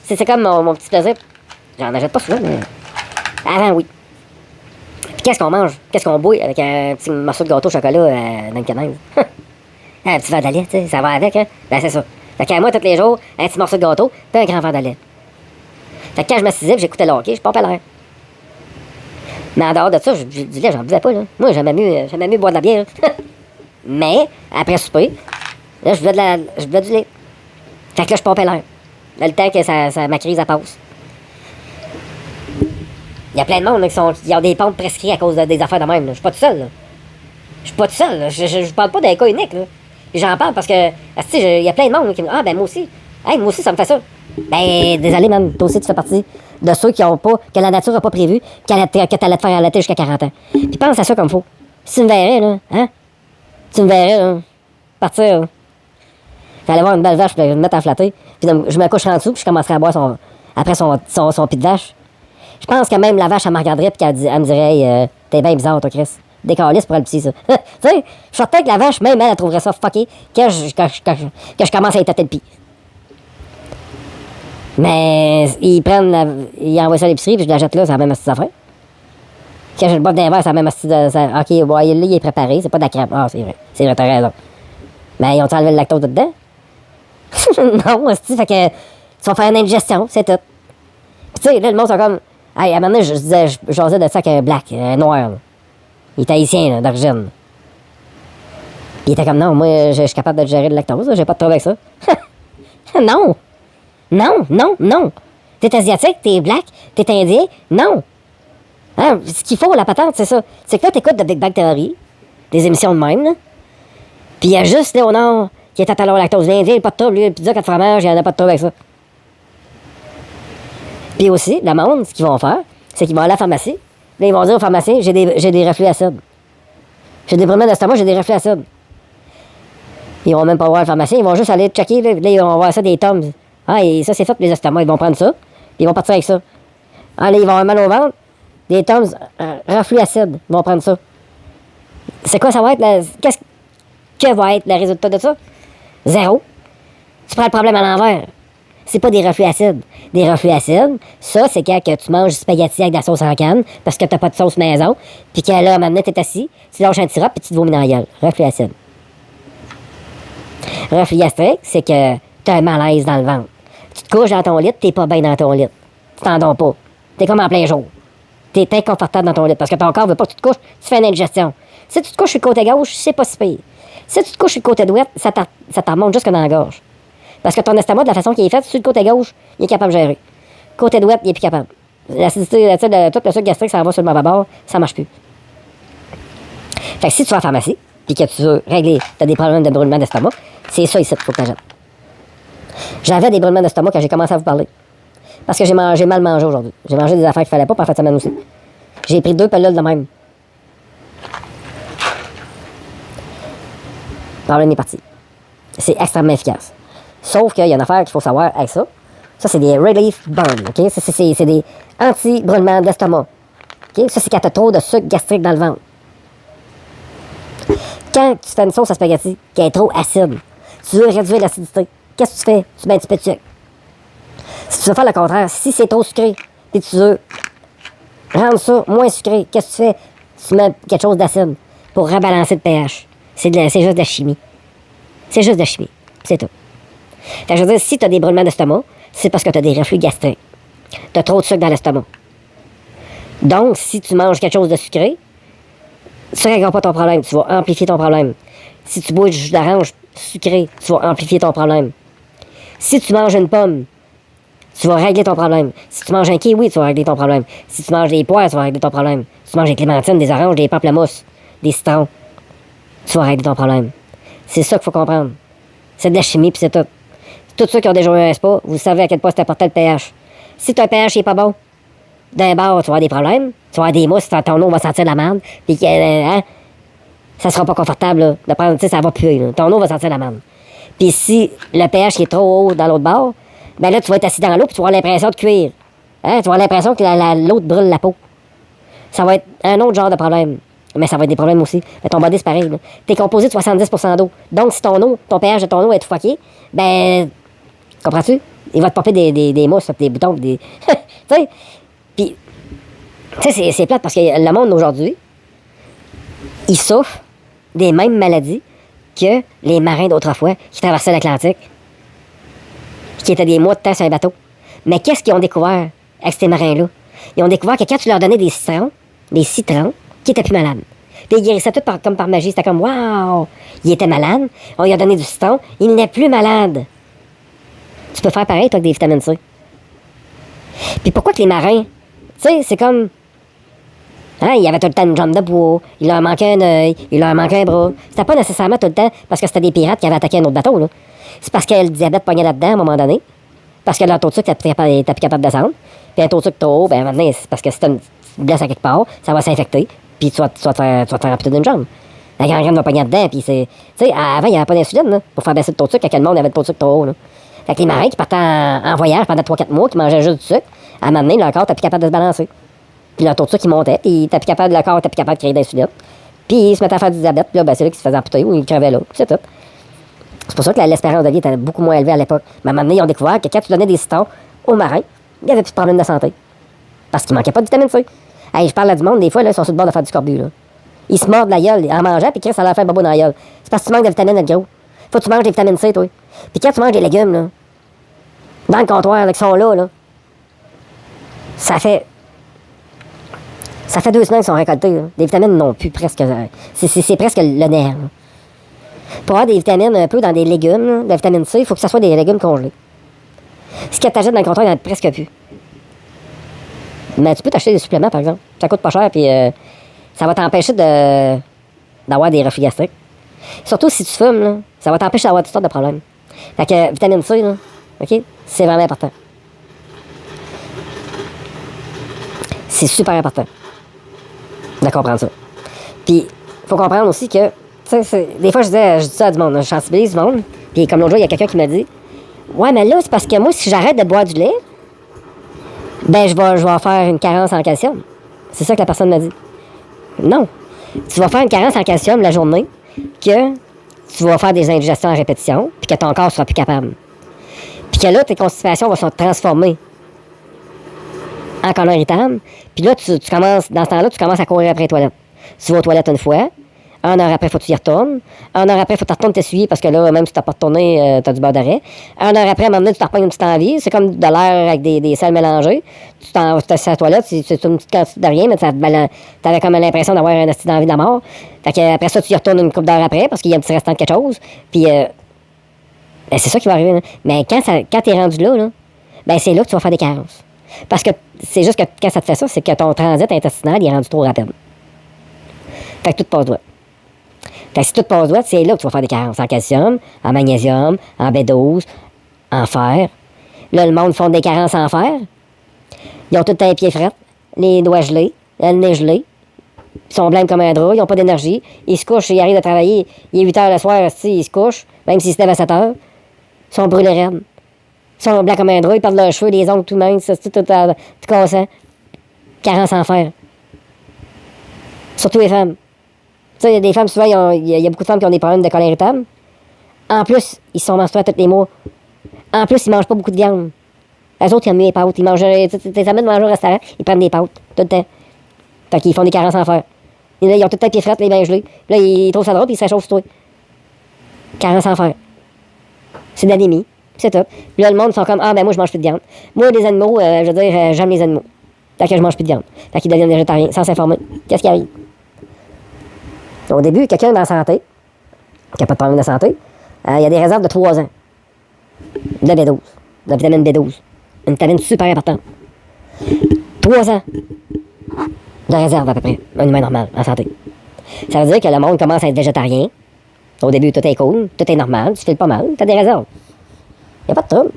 C'est comme mon petit plaisir. J'en achète pas souvent, mais avant, oui. Puis qu'est-ce qu'on mange? Qu'est-ce qu'on boit avec un petit morceau de gâteau au chocolat dans une canette? Un petit verre de lait, tu sais, ça va avec, hein? Ben, c'est ça. Fait qu'à moi, tous les jours, un petit morceau de gâteau, puis un grand verre de lait. Fait que quand je m'assisais, j'écoutais le hockey, je pompais l'air. Mais en dehors de ça, du lait, j'en buvais pas, là. Moi, j'aimais mieux boire de la bière. Mais, après souper, là, je buvais du lait. Fait que là, je pompais l'air. Là, le temps que ma crise, elle passe. Il y a plein de monde là, qui ont des pompes prescrites à cause des affaires de même. Je suis pas tout seul, là. Je suis pas tout seul, là. Je parle pas d'un cas unique, là. Puis j'en parle parce que, il y a plein de monde là, qui me disent, ah, ben moi aussi. Hey, moi aussi, ça me fait ça. Ben, désolé, man. Toi aussi, tu fais partie de ceux qui ont pas, que la nature a pas prévu que t'allais te faire allaiter jusqu'à 40 ans. Puis pense à ça comme faut. Si tu me verrais, là, hein? Tu me verrais, là, partir, là. J'allais voir une belle vache, puis me mettre à flatter. Puis je me coucherais en dessous, puis je commencerais à boire après son pis de vache. Je pense que même la vache, elle me regarderait, puis elle me dirait, hey, t'es bien bizarre, toi, Chris. Décalisse pour le petit, ça. Tu sais, je suis certain que la vache, même elle trouverait ça fucké que je commence à y tâter le pis. Mais ils envoient ça à l'épicerie, puis je la jette là, c'est la même astuce affaire. Quand j'ai le bof d'un verre, c'est la même astuce de. Ok, ouais, là, il est préparé, c'est pas de la crème. Ah, c'est vrai, t'as raison. Mais ils ont enlevé le lactose de dedans? Non, hostie, fait que. Tu vas faire une indigestion, c'est tout. Puis tu sais, là, le monde sont comme. Hey, à un moment donné, je jasais de ça avec un black, un noir, là. Il est haïtien, là, d'origine. Puis il était comme, non, moi, je suis capable de gérer le lactose, là, j'ai pas de trouble avec ça. Non! Non, non, non! T'es asiatique, t'es black, t'es indien, non! Hein, ce qu'il faut, la patente, c'est ça. C'est que là, t'écoutes de Big Bang Theory, des émissions de même, là. Puis il y a juste Léonard qui est à lactose. L'Indien, il n'a pas de trouble, lui, pizza, 4 fromages, il n'y en a pas de trouble avec ça. Puis aussi, le monde, ce qu'ils vont faire, c'est qu'ils vont aller à la pharmacie. Là, ils vont dire au pharmacien, j'ai des reflux acides. J'ai des problèmes d'estomac, j'ai des reflux acides. Ils vont même pas voir le pharmacien, ils vont juste aller checker, là, ils vont voir ça des tomes. Ah, et ça, c'est fait pour les estomacs, ils vont prendre ça, puis ils vont partir avec ça. Ah, là, ils vont avoir mal au ventre, des tomes, reflux acide, ils vont prendre ça. C'est quoi, ça va être, que va être le résultat de ça? Zéro. Tu prends le problème à l'envers. C'est pas des reflux acides. Des reflux acides, ça, c'est quand que tu manges du spaghetti avec de la sauce en canne, parce que t'as pas de sauce maison, puis que là, à un moment donné, t'es assis, tu lâches un petit rap, puis tu te vomis dans la gueule. Reflux acide. Reflux gastrique, c'est que t'as un malaise dans le ventre. Tu te couches dans ton lit, t'es pas bien dans ton lit. Tu t'endors pas. T'es comme en plein jour. T'es inconfortable dans ton lit, parce que ton corps veut pas que tu te couches, tu fais une indigestion. Si tu te couches sur le côté gauche, c'est pas si pire. Si tu te couches sur le côté droit, ça te remonte jusque dans la gorge. Parce que ton estomac, de la façon qu'il est fait, sur le côté gauche, il est capable de gérer. Côté droit, il est plus capable. L'acidité, tout le sucre gastrique, ça va sur le mauvais bord, ça marche plus. Fait que si tu vas à la pharmacie, puis que tu veux régler, tu as des problèmes de brûlement d'estomac, c'est ça ici qu'il faut que tu achètes. J'avais des brûlements d'estomac quand j'ai commencé à vous parler. Parce que j'ai mal mangé aujourd'hui. J'ai mangé des affaires qu'il fallait pas, puis en fait, ça mène aussi. J'ai pris 2 pilules de même. Le problème est parti. C'est extrêmement efficace. Sauf qu'il y a une affaire qu'il faut savoir avec ça. Ça, c'est des relief burn, OK? Ça, c'est des anti-brûlements d'estomac. OK? Ça, c'est quand tu as trop de sucre gastrique dans le ventre. Quand tu fais une sauce à spaghetti qui est trop acide, tu veux réduire l'acidité, qu'est-ce que tu fais? Tu mets un petit peu de sucre. Si tu veux faire le contraire, si c'est trop sucré, et tu veux rendre ça moins sucré, qu'est-ce que tu fais? Tu mets quelque chose d'acide pour rebalancer le pH. C'est juste de la chimie. C'est juste de la chimie. C'est tout. Fait que je veux dire, si tu as des brûlements d'estomac, c'est parce que tu as des reflux gastriques. Tu as trop de sucre dans l'estomac. Donc, si tu manges quelque chose de sucré, ça ne réglera pas ton problème. Tu vas amplifier ton problème. Si tu bois du jus d'orange sucré, tu vas amplifier ton problème. Si tu manges une pomme, tu vas régler ton problème. Si tu manges un kiwi, tu vas régler ton problème. Si tu manges des poires, tu vas régler ton problème. Si tu manges des clémentines, des oranges, des pamplemousses, des citrons, tu vas régler ton problème. C'est ça qu'il faut comprendre. C'est de la chimie, puis c'est tout. Tous ceux qui ont déjà eu un spa, vous savez à quel point c'est important le pH. Si ton pH n'est pas bon, d'un bord, tu vas avoir des problèmes. Tu vas avoir des mousses, ton eau va sentir la merde. Puis ça sera pas confortable là, de prendre, tu sais, ça va puer. Là. Ton eau va sentir la merde. Puis si le pH est trop haut dans l'autre bord, ben là, tu vas être assis dans l'eau, puis tu vas avoir l'impression de cuire. Hein? Tu vas avoir l'impression que l'eau te brûle la peau. Ça va être un autre genre de problème. Mais ça va être des problèmes aussi. Mais ton body, c'est pareil. T'es composé de 70% d'eau. Donc, si ton pH de ton eau est tout fucké, ben, comprends-tu? Il va te popper des mousses, des boutons, des... tu sais? Puis, tu sais, c'est plate parce que le monde aujourd'hui, il souffre des mêmes maladies que les marins d'autrefois qui traversaient l'Atlantique, qui étaient des mois de temps sur un bateau. Mais qu'est-ce qu'ils ont découvert avec ces marins-là? Ils ont découvert que quand tu leur donnais des citrons, qui étaient plus malades. Puis ils guérissaient tout comme par magie. C'était comme, waouh! Il était malade, on lui a donné du citron, il n'est plus malade. Tu peux faire pareil, toi, avec des vitamines C. Puis pourquoi que les marins, tu sais, c'est comme, hein, il y avait tout le temps une jambe de bois, il leur manquait un œil, il leur manquait un bras. C'était pas nécessairement tout le temps parce que c'était des pirates qui avaient attaqué un autre bateau, là. C'est parce que le diabète pognait là-dedans à un moment donné. Parce que leur taux de sucre, t'es plus capable de descendre. Puis un taux de sucre trop haut, ben maintenant, c'est parce que si t'as une blesse à quelque part, ça va s'infecter. Puis tu vas te faire amputer d'une jambe. La gangrène va pogner là-dedans. Puis c'est. Tu sais, avant, il n'y avait pas d'insuline, là, pour faire baisser le taux de sucre, quand le monde avait le taux de sucre trop haut, là. Fait que les marins qui partaient en voyage pendant 3-4 mois, qui mangeaient juste du sucre, à un moment donné, leur corps n'était plus capable de se balancer. Puis leur taux de sucre, il montait, puis le corps n'était plus capable de créer d'insuline. Puis ils se mettaient à faire du diabète, puis là, ben, c'est là qu'ils se faisaient amputer ou ils crevaient là. C'est tout. C'est pour ça que l'espérance de vie était beaucoup moins élevée à l'époque. Mais à un moment donné, ils ont découvert que quand tu donnais des citons aux marins, il n'y avait plus de problème de santé. Parce qu'il manquait pas de vitamine C. Hey, je parle à du monde, des fois, là, ils sont sur le bord de faire du scorbut. Là. Ils se mordent la gueule en mangeant, puis Chris, ça leur fait bobo dans la gueule. C'est parce que tu manques de vitamines, le gros. Faut que tu manges des vitamines C, toi. Puis quand tu manges des légumes, là, dans le comptoir, là, qui sont là, ça fait 2 semaines qu'ils sont récoltés. Là. Des vitamines non plus presque. C'est presque le nerf. Là. Pour avoir des vitamines un peu dans des légumes, là, de la vitamine C, il faut que ça soit des légumes congelés. Ce que tu achètes dans le comptoir, il n'y en a presque plus. Mais tu peux t'acheter des suppléments, par exemple. Ça coûte pas cher, puis ça va t'empêcher d'avoir des reflux gastriques. Surtout si tu fumes, là, ça va t'empêcher d'avoir toutes sortes de problèmes. Fait que vitamine C, là, OK? C'est vraiment important. C'est super important de comprendre ça. Puis, il faut comprendre aussi que, tu sais, des fois, je dis ça à du monde, je sensibilise du monde, puis comme l'autre jour, il y a quelqu'un qui m'a dit, ouais, mais là, c'est parce que moi, si j'arrête de boire du lait, ben, je vais faire une carence en calcium. C'est ça que la personne m'a dit. Non. Tu vas faire une carence en calcium la journée que tu vas faire des indigestions à répétition, puis que ton corps sera plus capable. Puis que là, tes constipations vont se transformer en colon irritable. Puis là, tu commences, dans ce temps-là, tu commences à courir après les toilettes. Tu vas aux toilettes une fois. 1 heure après, il faut que tu y retournes. 1 heure après, il faut que tu retournes t'essuyer parce que là, même si tu n'as pas retourné, tu as du beurre d'arrêt. 1 heure après, à un moment donné, tu t'en repognes une petite envie. C'est comme de l'air avec des sels mélangés. Tu t'assieds à la toilette, c'est une petite quantité de rien, mais tu avais comme l'impression d'avoir un esti d'envie de la mort. Fait que après ça, tu y retournes une couple d'heures après parce qu'il y a un petit restant de quelque chose. Puis, ben, c'est ça qui va arriver. Là. Mais quand tu es rendu là, ben, c'est là que tu vas faire des carences. Parce que c'est juste que quand ça te fait ça, c'est que ton transit intestinal il est rendu trop rapide. Fait que tout passe droit. Fait que si tout passe droit, c'est là que tu vas faire des carences en calcium, en magnésium, en B12, en fer. Là, le monde font des carences en fer. Ils ont tout le temps les pieds frets, les doigts gelés, le nez gelé. Ils sont blancs comme un drap, ils n'ont pas d'énergie. Ils se couchent, ils arrivent à travailler. Il est 8 h le soir, ils se couchent, même s'ils se lèvent à 7 h. Ils sont brûlés raides. Ils sont blancs comme un drap, ils perdent leurs cheveux, les ongles tout minces, tout cassant. Carence en fer. Surtout les femmes. Tu sais, il y a des femmes, souvent, il y a beaucoup de femmes qui ont des problèmes de colon irritable. En plus, ils sont menstrués tous les mois. En plus, ils mangent pas beaucoup de viande. Les autres, ils aiment mieux les pâtes. Ils mangent, tes amis de manger au restaurant, ils prennent des pâtes, tout le temps. Fait qu'ils font des carences en fer. Et là, ils ont tout le temps les pieds frettes, les mains gelées. Là, ils trouvent ça drôle, puis ils se réchauffent sur toi. Carence en fer. C'est de l'anémie. C'est tout. Puis là, le monde sont comme, ah, ben moi, je mange plus de viande. Moi, les animaux, je veux dire, j'aime les animaux. Fait que je mange plus de viande. Fait qu'ils deviennent végétariens, sans s'informer. Qu'est-ce qui arrive? Au début, quelqu'un dans la santé, qui n'a pas de problème de santé, il y a des réserves de 3 ans de B12, de la vitamine B12. Une vitamine super importante. 3 ans de réserve à peu près, un humain normal, en santé. Ça veut dire que le monde commence à être végétarien. Au début, tout est cool, tout est normal, tu files pas mal, tu as des réserves. Il n'y a pas de trouble.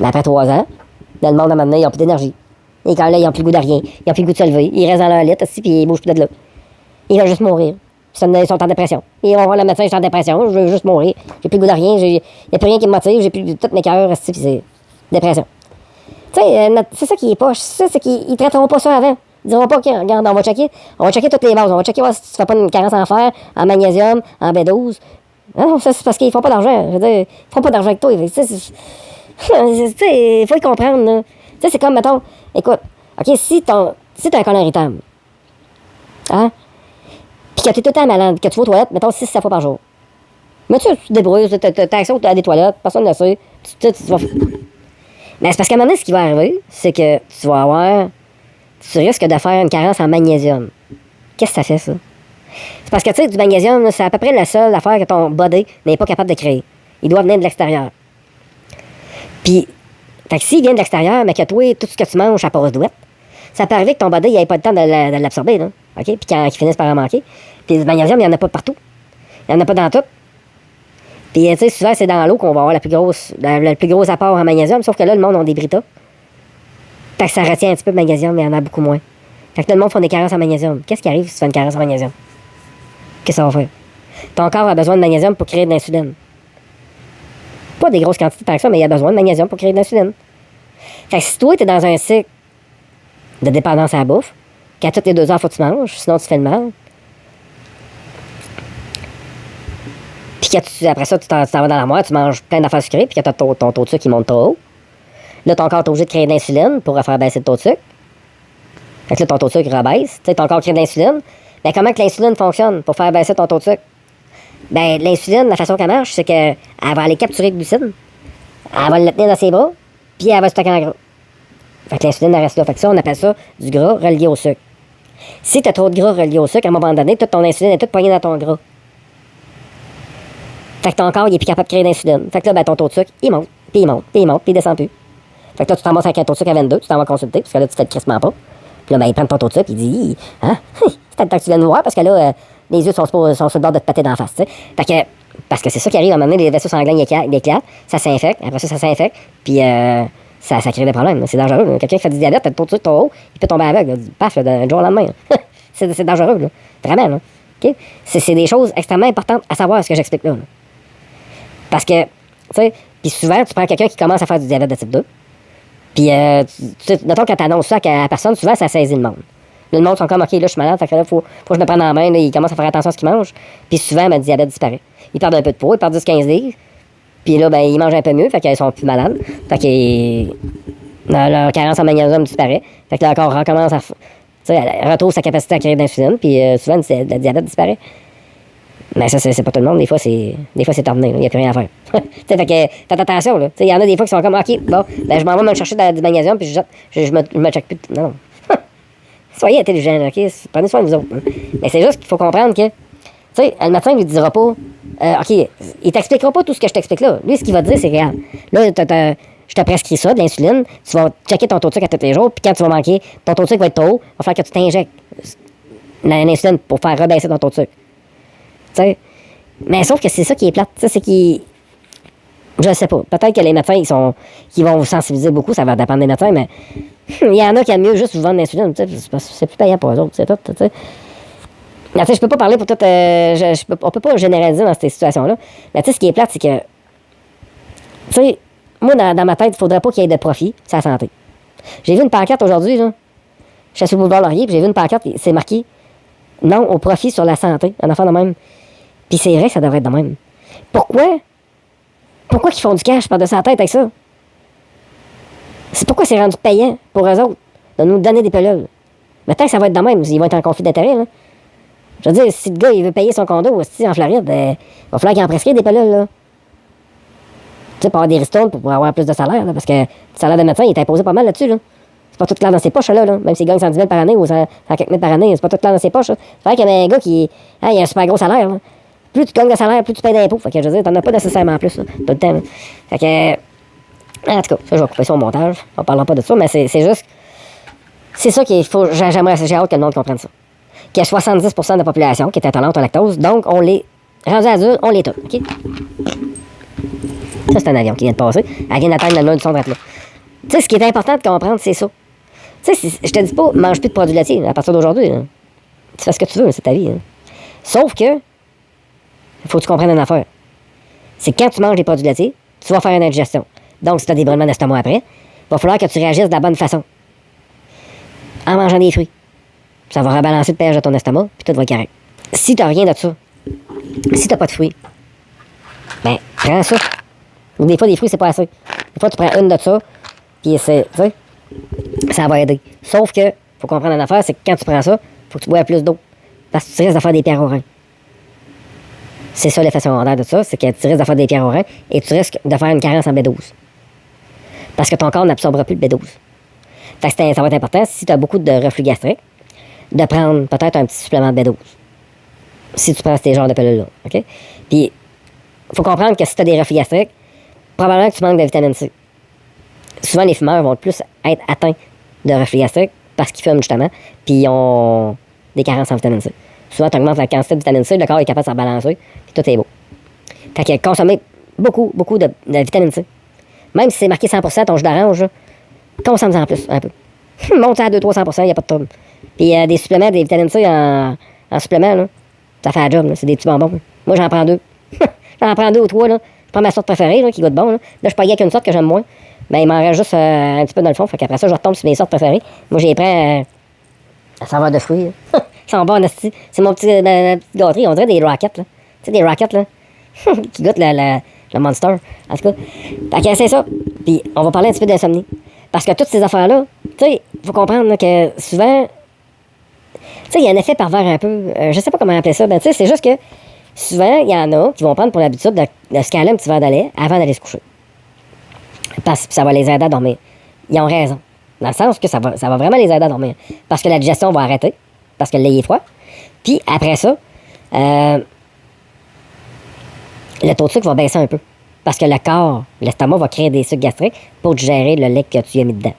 Mais après 3 ans, dans le monde, à un moment donné, ils n'ont plus d'énergie. Et quand là, ils n'ont plus le goût de rien. Ils n'ont plus le goût de se lever. Ils restent dans leur lit aussi, puis ils bougent plus de là. Ils vont juste mourir. Ils sont en dépression. Ils vont voir le médecin, je suis en dépression, je veux juste mourir. J'ai plus le goût de rien, il n'y a plus rien qui me motive, j'ai plus toutes mes cœurs, puis c'est dépression. Tu sais, c'est ça qui est poche. C'est qu'ils ne traiteront pas ça avant. Ils diront pas, OK, regarde, on va checker toutes les bases. On va checker voir si tu fais pas une carence en fer, en magnésium, en B12. Non, ça, c'est parce qu'ils font pas d'argent. Je veux dire, ils font pas d'argent avec toi. Il faut y comprendre, là. Tu sais, c'est comme, mettons, écoute, OK, si t'as un colon irritable, hein, puis que t'es tout le temps malade, que tu vas aux toilettes, mettons, 6-7 fois par jour. Mais tu te débrouilles, t'as accès à des toilettes, personne ne le sait, tu vas... Mais c'est parce qu'à un moment donné, ce qui va arriver, c'est que tu risques de faire une carence en magnésium. Qu'est-ce que ça fait, ça? C'est parce que, tu sais, du magnésium, là, c'est à peu près la seule affaire que ton body n'est pas capable de créer. Il doit venir de l'extérieur. Puis, fait que s'il vient de l'extérieur, mais que toi, tout ce que tu manges, ça passe douette, ça peut arriver que ton body n'ait pas le temps de l'absorber, là. OK? Puis qu'il finisse par en manquer. Puis du magnésium, il n'y en a pas partout. Il n'y en a pas dans tout. Puis Puis, tu sais, souvent, c'est dans l'eau qu'on va avoir le plus gros apport en magnésium, sauf que là, le monde a des Brita. Fait que ça retient un petit peu de magnésium, mais il y en a beaucoup moins. Fait que tout le monde fait des carences en magnésium. Qu'est-ce qui arrive si tu fais une carence en magnésium? Qu'est-ce que ça va faire? Ton corps a besoin de magnésium pour créer de l'insuline. Pas des grosses quantités tant que ça, mais il a besoin de magnésium pour créer de l'insuline. Fait que si toi, t'es dans un cycle de dépendance à la bouffe, qu'à toutes les 2 heures, faut que tu manges, sinon tu fais le mal. Puis après ça, tu t'en vas dans l'armoire, tu manges plein d'affaires sucrées, puis que t'as ton taux de sucre qui monte trop haut. Là, ton corps est obligé de créer de l'insuline pour faire baisser le taux de sucre. Fait que là, ton taux de sucre rebaisse. Tu sais, ton corps crée de l'insuline. Mais comment que l'insuline fonctionne pour faire baisser ton taux de sucre? Ben, l'insuline, la façon qu'elle marche, c'est qu'elle va aller capturer le glucide. Elle va le tenir dans ses bras, puis elle va se stocker en gras. Fait que l'insuline, elle reste là. Fait que ça, on appelle ça du gras relié au sucre. Si tu as trop de gras relié au sucre, à un moment donné, toute ton insuline est toute poignée dans ton gras. Fait que ton corps, il est plus capable de créer d'insuline. Fait que là, ben, ton taux de sucre, il monte, puis il monte, puis il monte, puis il descend plus. Fait que là, tu t'en vas avec un taux de sucre à 22, tu t'en vas consulter, parce que là, tu fais le crissement pas. Puis là, ben, il prend ton taux de sucre, il dit, hein, c'est peut-être temps que tu viennes nous voir, parce que là, les yeux sont sur le bord de te péter d'en face, tu sais. Fait que, parce que c'est ça qui arrive, à un moment donné, les vaisseaux sanguins éclatent, ça s'infecte, après ça s'infecte, puis ça crée des problèmes. C'est dangereux. Là. Quelqu'un qui fait du diabète, t'as le taux de sucre trop haut, il peut tomber aveugle, paf, là, d'un jour au lendemain. c'est dangereux, là. Vraiment, là. Okay? C'est des choses extrêmement importantes à savoir, ce que j'explique là. Parce que, tu sais, puis souvent, tu prends quelqu'un qui commence à faire du diabète de type 2, puis, mettons, quand tu annonces ça à la personne, souvent, ça saisit le monde. Là, le monde sont comme, OK, là, je suis malade, fait que là, faut que je me prenne en main, là, il commence à faire attention à ce qu'il mange, puis souvent, le diabète disparaît. Ils perdent un peu de poids, ils perdent 10-15 livres, puis là, ben, ils mangent un peu mieux, fait qu'ils sont plus malades, fait que leur carence en magnésium disparaît, fait que leur corps recommence à, tu sais, retrouve sa capacité à créer d'insuline, puis souvent, le diabète disparaît. Mais ça, c'est pas tout le monde. Des fois, c'est terminé. Il n'y a plus rien à faire. Fait que, faites attention, là. Il y en a des fois qui sont comme, OK, bon, ben, je m'en vais me chercher du magnésium, puis je me check plus. Non. Soyez intelligents, OK? Prenez soin de vous autres. Hein. Mais c'est juste qu'il faut comprendre que, tu sais, le médecin ne lui dira pas, OK, il t'expliquera pas tout ce que je t'explique là. Lui, ce qu'il va te dire, c'est, regarde, là, je te prescris ça, de l'insuline, tu vas checker ton taux de sucre à tous les jours, puis quand tu vas manquer, ton taux de sucre va être trop haut, il va falloir que tu t'injectes l'insuline pour faire rebaisser ton taux de sucre. T'sais. Mais sauf que c'est ça qui est plate. C'est qui. Je sais pas. Peut-être que les médecins qui vont vous sensibiliser beaucoup, ça va dépendre des médecins, mais il y en a qui aiment mieux juste vous vendre l'insuline. C'est plus payant pour eux autres. C'est tout. Je peux pas parler pour tout. On peut pas généraliser dans ces situations-là. Mais ce qui est plate, c'est que. Moi, dans ma tête, il faudrait pas qu'il y ait de profit sur la santé. J'ai vu une pancarte aujourd'hui, là. Je suis sur le boulevard Laurier, puis j'ai vu une pancarte, c'est marqué non au profit sur la santé. Un enfant de même. Puis c'est vrai que ça devrait être de même. Pourquoi qu'ils font du cash par-dessus la tête avec ça? C'est pourquoi c'est rendu payant pour eux autres de nous donner des pilules. Mais tant que ça va être de même, ils vont être en conflit d'intérêt, là. Je veux dire, si le gars, il veut payer son condo en Floride, il va falloir qu'il en prescrive des pilules, là. Tu sais, pour avoir des ristournes pour avoir plus de salaire, là, parce que le salaire de médecin, il est imposé pas mal là-dessus, là. C'est pas tout clair dans ses poches, là. Même s'il gagne 110 000 par année ou 100 quelques mille par année, c'est pas tout clair dans ses poches, là. C'est vrai qu'il y a un gars qui il a un super gros salaire, là. Plus tu gagnes de salaire, plus tu payes d'impôts. Fait que je veux dire, t'en as pas nécessairement plus, là, tout le temps. Là. Fait que, en tout cas, ça, je vais couper ça au montage. On parlera pas de ça, mais c'est juste. C'est ça qu'il faut. J'ai hâte que le monde comprenne ça. Qu'il y a 70% de la population qui est intolérante au lactose, donc on les. Rendus adultes, on les tue. OK? Ça, c'est un avion qui vient de passer. Elle vient d'atteindre le nœud du son de là. Tu sais, ce qui est important de comprendre, c'est ça. Tu sais, je te dis pas, mange plus de produits laitiers à partir d'aujourd'hui. Hein. Tu fais ce que tu veux, c'est ta vie. Hein. Sauf que. Il faut que tu comprennes une affaire. C'est que quand tu manges des produits laitiers, tu vas faire une indigestion. Donc, si tu as des brûlements d'estomac après, il va falloir que tu réagisses de la bonne façon. En mangeant des fruits. Ça va rebalancer le pH de ton estomac, puis tout va être correct. Si tu n'as rien de ça, si tu n'as pas de fruits, ben, prends ça. Ou des fois, des fruits, c'est pas assez. Des fois, tu prends une de ça, puis c'est, tu sais, ça va aider. Sauf que, faut comprendre une affaire, c'est que quand tu prends ça, faut que tu boives plus d'eau. Parce que tu risques de faire des pierres au rein. C'est ça l'effet secondaire de ça, c'est que tu risques de faire des pierres au rein et tu risques de faire une carence en B12. Parce que ton corps n'absorbera plus le B12. Fait que ça va être important, si tu as beaucoup de reflux gastrique, de prendre peut-être un petit supplément de B12. Si tu prends ces genres de pilules-là. OK? Puis, il faut comprendre que si tu as des reflux gastriques, probablement que tu manques de vitamine C. Souvent, les fumeurs vont plus être atteints de reflux gastrique parce qu'ils fument justement, puis ils ont des carences en vitamine C. Souvent, tu augmentes la quantité de vitamine C, le corps est capable de se rebalancer, puis tout est beau. Fait que consommer beaucoup, beaucoup de vitamine C. Même si c'est marqué 100% ton jus d'orange, consomme-en plus, un peu. Monte à 200-300%, il n'y a pas de trouble. Puis des suppléments, des vitamines C en supplément, là, ça fait la job, là. C'est des petits bonbons. Moi, j'en prends 2. J'en prends 2 ou 3, là. Je prends ma sorte préférée, là, qui goûte bon, là. Là, je paye avec une sorte que j'aime moins. Mais il m'en reste juste un petit peu dans le fond. Fait qu'après ça, je retombe sur mes sortes préférées. Moi, j'ai prends à saveur de fruits. Ils sont bons, esti. C'est mon petit, ma petite gâterie. On dirait des rockets, là. Tu sais, des rockets, là. qui goûtent le Monster. En tout cas. Fait que c'est ça. Puis, on va parler un petit peu d'insomnie. Parce que toutes ces affaires-là, tu sais, il faut comprendre là, que souvent, tu sais, il y a un effet pervers un peu. Je sais pas comment appeler ça. Ben, tu sais, c'est juste que souvent, il y en a qui vont prendre pour l'habitude de se caler un petit verre de lait avant d'aller se coucher. Parce que ça va les aider à dormir. Ils ont raison. Dans le sens que ça va vraiment les aider à dormir. Parce que la digestion va arrêter. Parce que le lait est froid. Puis après ça, le taux de sucre va baisser un peu. Parce que le corps, l'estomac va créer des sucres gastriques pour digérer le lait que tu as mis dedans.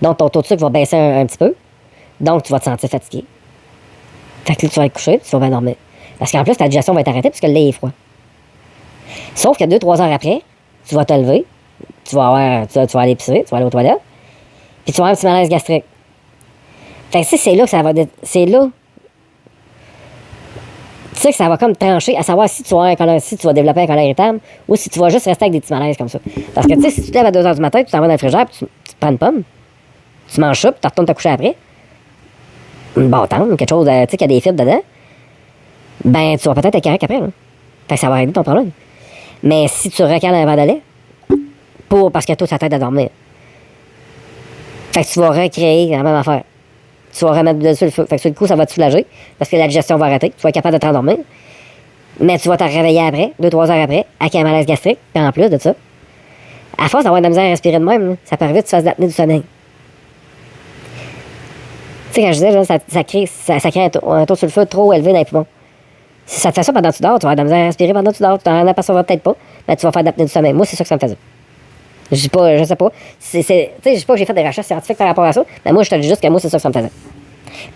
Donc ton taux de sucre va baisser un petit peu. Donc tu vas te sentir fatigué. Fait que là, tu vas être couché, tu vas bien dormir. Parce qu'en plus, ta digestion va être arrêtée parce que le lait est froid. Sauf que 2-3 heures après, tu vas te lever. Tu vas aller pisser, tu vas aller aux toilettes, puis tu vas avoir un petit malaise gastrique. Fait que c'est là que ça va... C'est là... Tu sais que ça va comme trancher à savoir si tu vas développer un colère irritable ou si tu vas juste rester avec des petits malaises comme ça. Parce que tu sais, si tu te lèves à 2 h du matin, tu t'en vas dans le frigidaire, puis tu te prends une pomme, tu manges ça, puis tu retournes te coucher après, une bâtonne, quelque chose, tu sais, qui a des fibres dedans, ben tu vas peut-être être correct après. Là. Fait que ça va aider ton problème. Mais si tu recales un verre de lait, parce que toi, ça t'aide à dormir. Fait que tu vas recréer la même affaire. Tu vas remettre dessus le feu. Fait que sur le coup, ça va te soulager parce que la digestion va arrêter. Tu vas être capable de t'endormir. Mais tu vas te réveiller après, 2-3 heures après, avec un malaise gastrique. Puis en plus de ça, à force d'avoir de la misère à respirer de même, là, ça peut arriver que tu fasses de l'apnée du sommeil. Tu sais, quand je disais, là, ça crée un taux de sulfure trop élevé dans les poumons. Si ça te fait ça pendant que tu dors, tu vas avoir de la misère à respirer pendant que tu dors. Tu t'en apercevras peut-être pas, mais tu vas faire de l'apnée du sommeil. Moi, c'est ça que ça me faisait. Je sais pas. Tu sais, je sais pas que j'ai fait des recherches scientifiques par rapport à ça, mais moi, je te dis juste que moi, c'est ça que ça me faisait.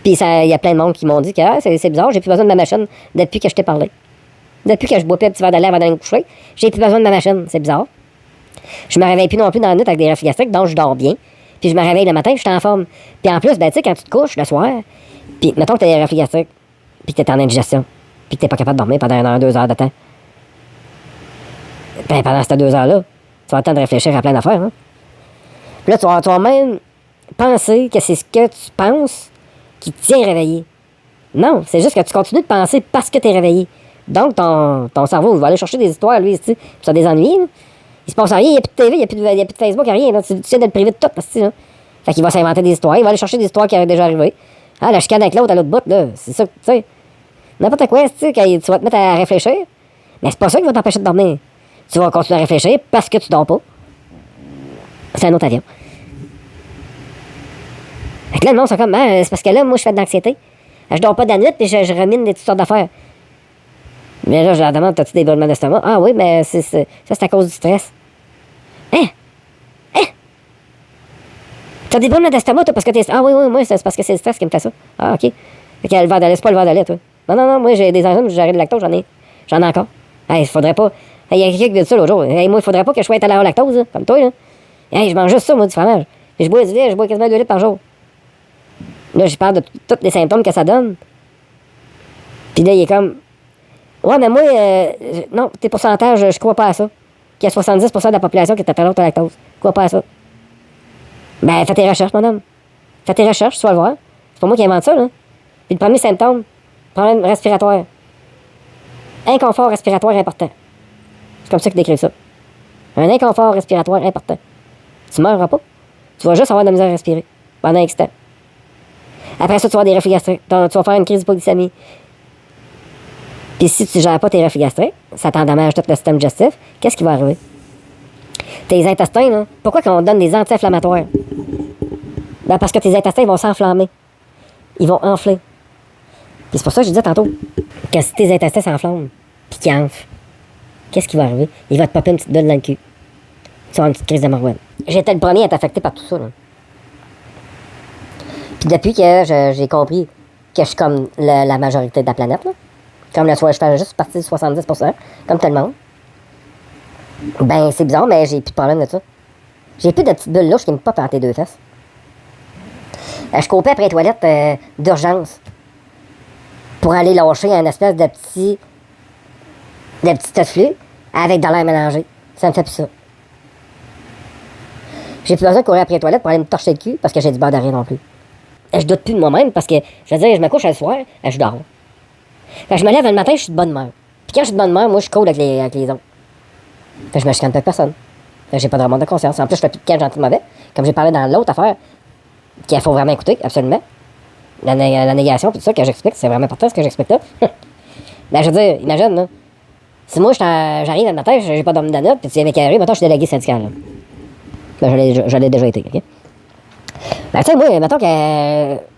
Puis il y a plein de monde qui m'ont dit que c'est bizarre, j'ai plus besoin de ma machine depuis que je t'ai parlé. Depuis que je bois plus un petit verre de lait avant d'aller me coucher, j'ai plus besoin de ma machine, c'est bizarre. Je me réveille plus non plus dans la nuit avec des reflux gastriques, donc je dors bien. Puis je me réveille le matin, je suis en forme. Puis en plus, ben tu sais, quand tu te couches le soir, puis mettons que t'as des reflux gastriques, puis que t'es en indigestion, puis que t'es pas capable de dormir pendant 1 heure, 2 heures de temps. Ben pendant ces 2 heures-là, tu vas avoir le temps de réfléchir à plein d'affaires. Hein? Puis là, tu vas même penser que c'est ce que tu penses qui te tient réveillé. Non, c'est juste que tu continues de penser parce que tu es réveillé. Donc, ton cerveau va aller chercher des histoires, lui, tu as des ennuis. Là. Il se passe rien, il n'y a plus de TV, il n'y a plus de Facebook, rien. Là. Tu sais de le priver de tout. Parce que, là. Fait qu'il va s'inventer des histoires, il va aller chercher des histoires qui auraient déjà arrivé. Ah, la chicane avec l'autre à l'autre bout, là, c'est ça, tu sais. N'importe quoi, tu sais, quand tu vas te mettre à réfléchir. Mais c'est pas ça qui va t'empêcher de dormir. Tu vas continuer à réfléchir parce que tu dors pas. C'est un autre avion. Fait que là, le monde, c'est comme, c'est parce que là, moi, je fais de l'anxiété. Je dors pas de la nuit, puis je remine des toutes sortes d'affaires. Mais là, je leur demande, t'as-tu des brûlements d'estomac? Ah oui, mais ça, c'est à cause du stress. Hein? T'as des brûlements d'estomac, toi, parce que t'es... Ah oui, moi, c'est parce que c'est le stress qui me fait ça. Ah, OK. Fait que le verre de lait, c'est pas le verre de lait, toi. Non, moi, j'ai des enzymes, j'ai arrêté le lactose, j'en ai encore. Il faudrait pas... Il y a quelqu'un qui dit ça l'autre jour. Moi, il faudrait pas que je sois intolérant au lactose, là, comme toi, là. Je mange juste ça, moi, du fromage. Puis je bois du lait, je bois quasiment 2 litres par jour. Là, je parle de tous les symptômes que ça donne. Puis là, il est comme... Ouais, mais moi, non, tes pourcentages, je crois pas à ça. Qu'il y a 70% de la population qui est intolérante au lactose. Je crois pas à ça. Ben, fais tes recherches, mon homme. Fais tes recherches, tu vas le voir. C'est pas moi qui invente ça, là. Puis le premier symptôme, problème respiratoire. Inconfort respiratoire important. C'est comme ça qu'ils décrivent ça. Un inconfort respiratoire important. Tu meurs pas. Tu vas juste avoir de la misère à respirer pendant X temps. Après ça, tu vas avoir des reflux gastriques. Tu vas faire une crise d'hypoglycémie. Puis si tu ne gères pas tes reflux gastriques, ça t'endommage tout le système digestif. Qu'est-ce qui va arriver? Tes intestins, là, pourquoi qu'on donne des anti-inflammatoires? Ben parce que tes intestins vont s'enflammer. Ils vont enfler. Puis c'est pour ça que je disais tantôt que si tes intestins s'enflamment, puis qu'ils enflent, qu'est-ce qui va arriver? Il va te popper une petite bulle dans le cul. Tu vas avoir une petite crise de morwell. J'étais le premier à être affecté par tout ça, là. Puis depuis que j'ai compris que je suis comme la majorité de la planète, là, comme le soir, je fais juste partie de 70%, comme tout le monde. Ben, c'est bizarre, mais j'ai plus de problème de ça. J'ai plus de petites bulles louches qui me popent entre les deux fesses. Je coupais après les toilettes d'urgence pour aller lâcher un espèce de petit flux avec de l'air mélangé. Ça me fait plus ça. J'ai plus besoin de courir après les toilettes pour aller me torcher le cul parce que j'ai du beurre de rien non plus. Et je doute plus de moi-même parce que, je veux dire, je me couche le soir et je dors. Quand je me lève le matin, je suis de bonne humeur. Puis quand je suis de bonne humeur, moi, je coule avec les autres. Fait que je me chicane pas avec personne. Fait que j'ai pas de remonte de conscience. En plus, je fais plus de calme gentil de mauvais. Comme j'ai parlé dans l'autre affaire, qu'il faut vraiment écouter, absolument. La négation, puis tout ça que j'explique, c'est vraiment important ce que j'explique là. Ben, je veux dire, imagine, là. Si moi, j'arrive le matin, j'ai pas d'homme d'anode, puis tu viens m'éclairer, maintenant, je suis délégué syndical, là. Ben, je l'ai déjà été, OK? Ben, tu sais, moi, mettons que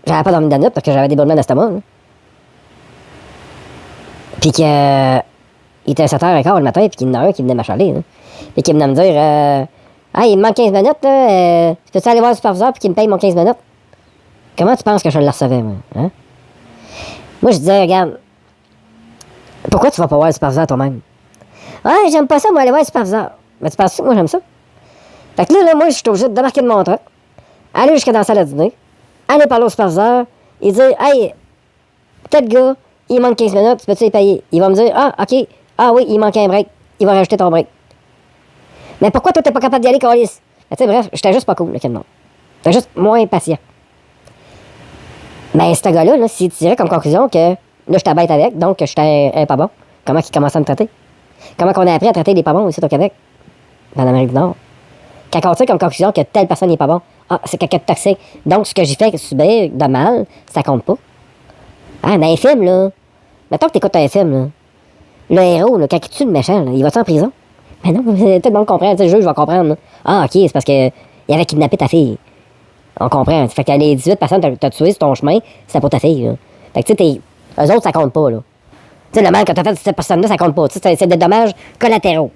j'avais pas d'homme d'anode parce que j'avais des brûlements d'estomac, là. Puis que. Il était 7h15 le matin, puis qu'il y en a un qui venait m'achaler, là. Puis qui venait me dire, ah, il me manque 15 minutes, là. Peux-tu aller voir le superviseur, puis qu'il me paye mon 15 minutes? Comment tu penses que je le recevais, moi? Hein? Moi, je disais, regarde, pourquoi tu vas pas voir le superviseur toi-même? Ouais, j'aime pas ça, moi, aller voir le superviseur. Mais tu penses que moi, j'aime ça? Fait que là, moi, je suis obligé de débarquer de mon truck, aller jusqu'à dans la salle à dîner, aller parler au superviseur, et dire, hey, tel gars, il manque 15 minutes, tu peux-tu les payer? Il va me dire, ah, OK, ah oui, il manque un break, il va rajouter ton break. Mais pourquoi toi, t'es pas capable d'y aller, Carlis? Tu sais, bref, j'étais juste pas cool, le monde. J'étais juste moins patient. Mais ce gars-là, là, s'il tirait comme conclusion que là, j'étais bête avec, donc que j'étais un pas bon, comment il commençait à me traiter? Comment qu'on a appris à traiter les pas bons ici au Québec? En Amérique du Nord. Quand on tire comme conclusion que telle personne n'est pas bon, ah, c'est quelqu'un de toxique. Donc, ce que j'ai fait subir de mal, ça compte pas. Ah, dans un film, là, mettons que t'écoutes un film, là, le héros, là, quand il tue le méchant, là, il va-tu en prison? Mais non, tout le monde comprend, le juge va comprendre. Là. Ah, OK, c'est parce que il avait kidnappé ta fille. On comprend. Fait que les 18 personnes que t'as tuées sur ton chemin, c'était pour ta fille. Là. Fait que, tu sais, eux autres, ça compte pas, là. Tu sais, le mal que t'as fait de cette personne-là, ça compte pas. Tu sais, c'est des dommages collatéraux.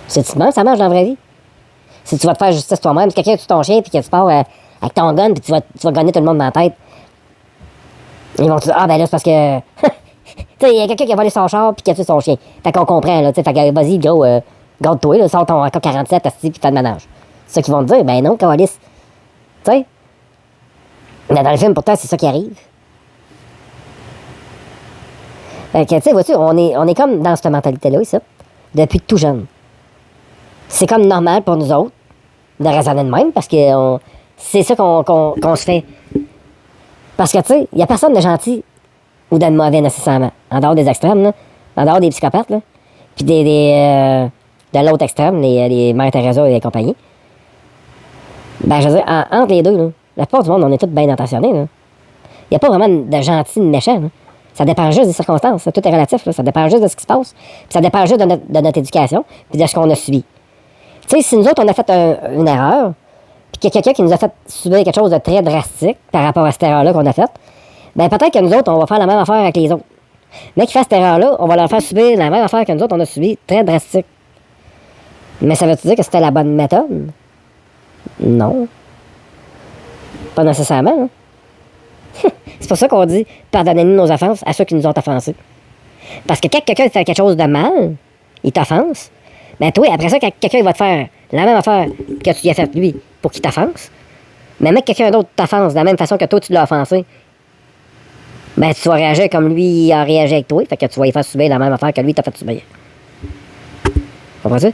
C'est tu ça marche dans la vraie vie. Si tu vas te faire justice toi-même, si quelqu'un tue ton chien, puis que tu pars avec ton gun, puis tu vas gagner tout le monde dans la tête, ils vont te dire, ah, ben là, c'est parce que. Tu sais, il y a quelqu'un qui a volé son char, puis qui a tué son chien. Fait qu'on comprend, là. Tu sais, fait que, vas-y, gros, garde-toi, là, sors ton AK-47, puis fais le ménage. C'est ça qu'ils vont te dire, ben non, Calis. Tu sais? Mais dans le film, pourtant, c'est ça qui arrive. Fait que, tu sais, vois-tu, on est comme dans cette mentalité-là, ça, depuis tout jeune. C'est comme normal pour nous autres de raisonner de même, parce que c'est ça qu'on se fait. Parce que, tu sais, il n'y a personne de gentil ou de mauvais nécessairement. En dehors des extrêmes, là. En dehors des psychopathes, là. Puis de l'autre extrême, les Mères Teresa et compagnie. Ben, je veux dire, entre les deux, là, la plupart du monde, on est tous bien intentionnés, là. Il n'y a pas vraiment de gentil, de méchant, là. Ça dépend juste des circonstances. Tout est relatif, là. Ça dépend juste de ce qui se passe. Puis ça dépend juste de notre éducation, puis de ce qu'on a subi. Tu sais, si nous autres, on a fait une erreur, puis qu'il y a quelqu'un qui nous a fait subir quelque chose de très drastique par rapport à cette erreur-là qu'on a faite, ben peut-être que nous autres, on va faire la même affaire avec les autres. Mais qui fassent cette erreur-là, on va leur faire subir la même affaire que nous autres, on a subi, très drastique. Mais ça veut-tu dire que c'était la bonne méthode? Non. Pas nécessairement, hein? C'est pour ça qu'on dit pardonnez-nous nos offenses à ceux qui nous ont offensés. Parce que quand quelqu'un fait quelque chose de mal, il t'offense, ben toi, après ça, quand quelqu'un va te faire la même affaire que tu lui as fait lui pour qu'il t'offense, mais même que quelqu'un d'autre t'offense de la même façon que toi tu l'as offensé, ben tu vas réagir comme lui a réagi avec toi, fait que tu vas y faire subir la même affaire que lui t'a fait subir. Comprends-tu?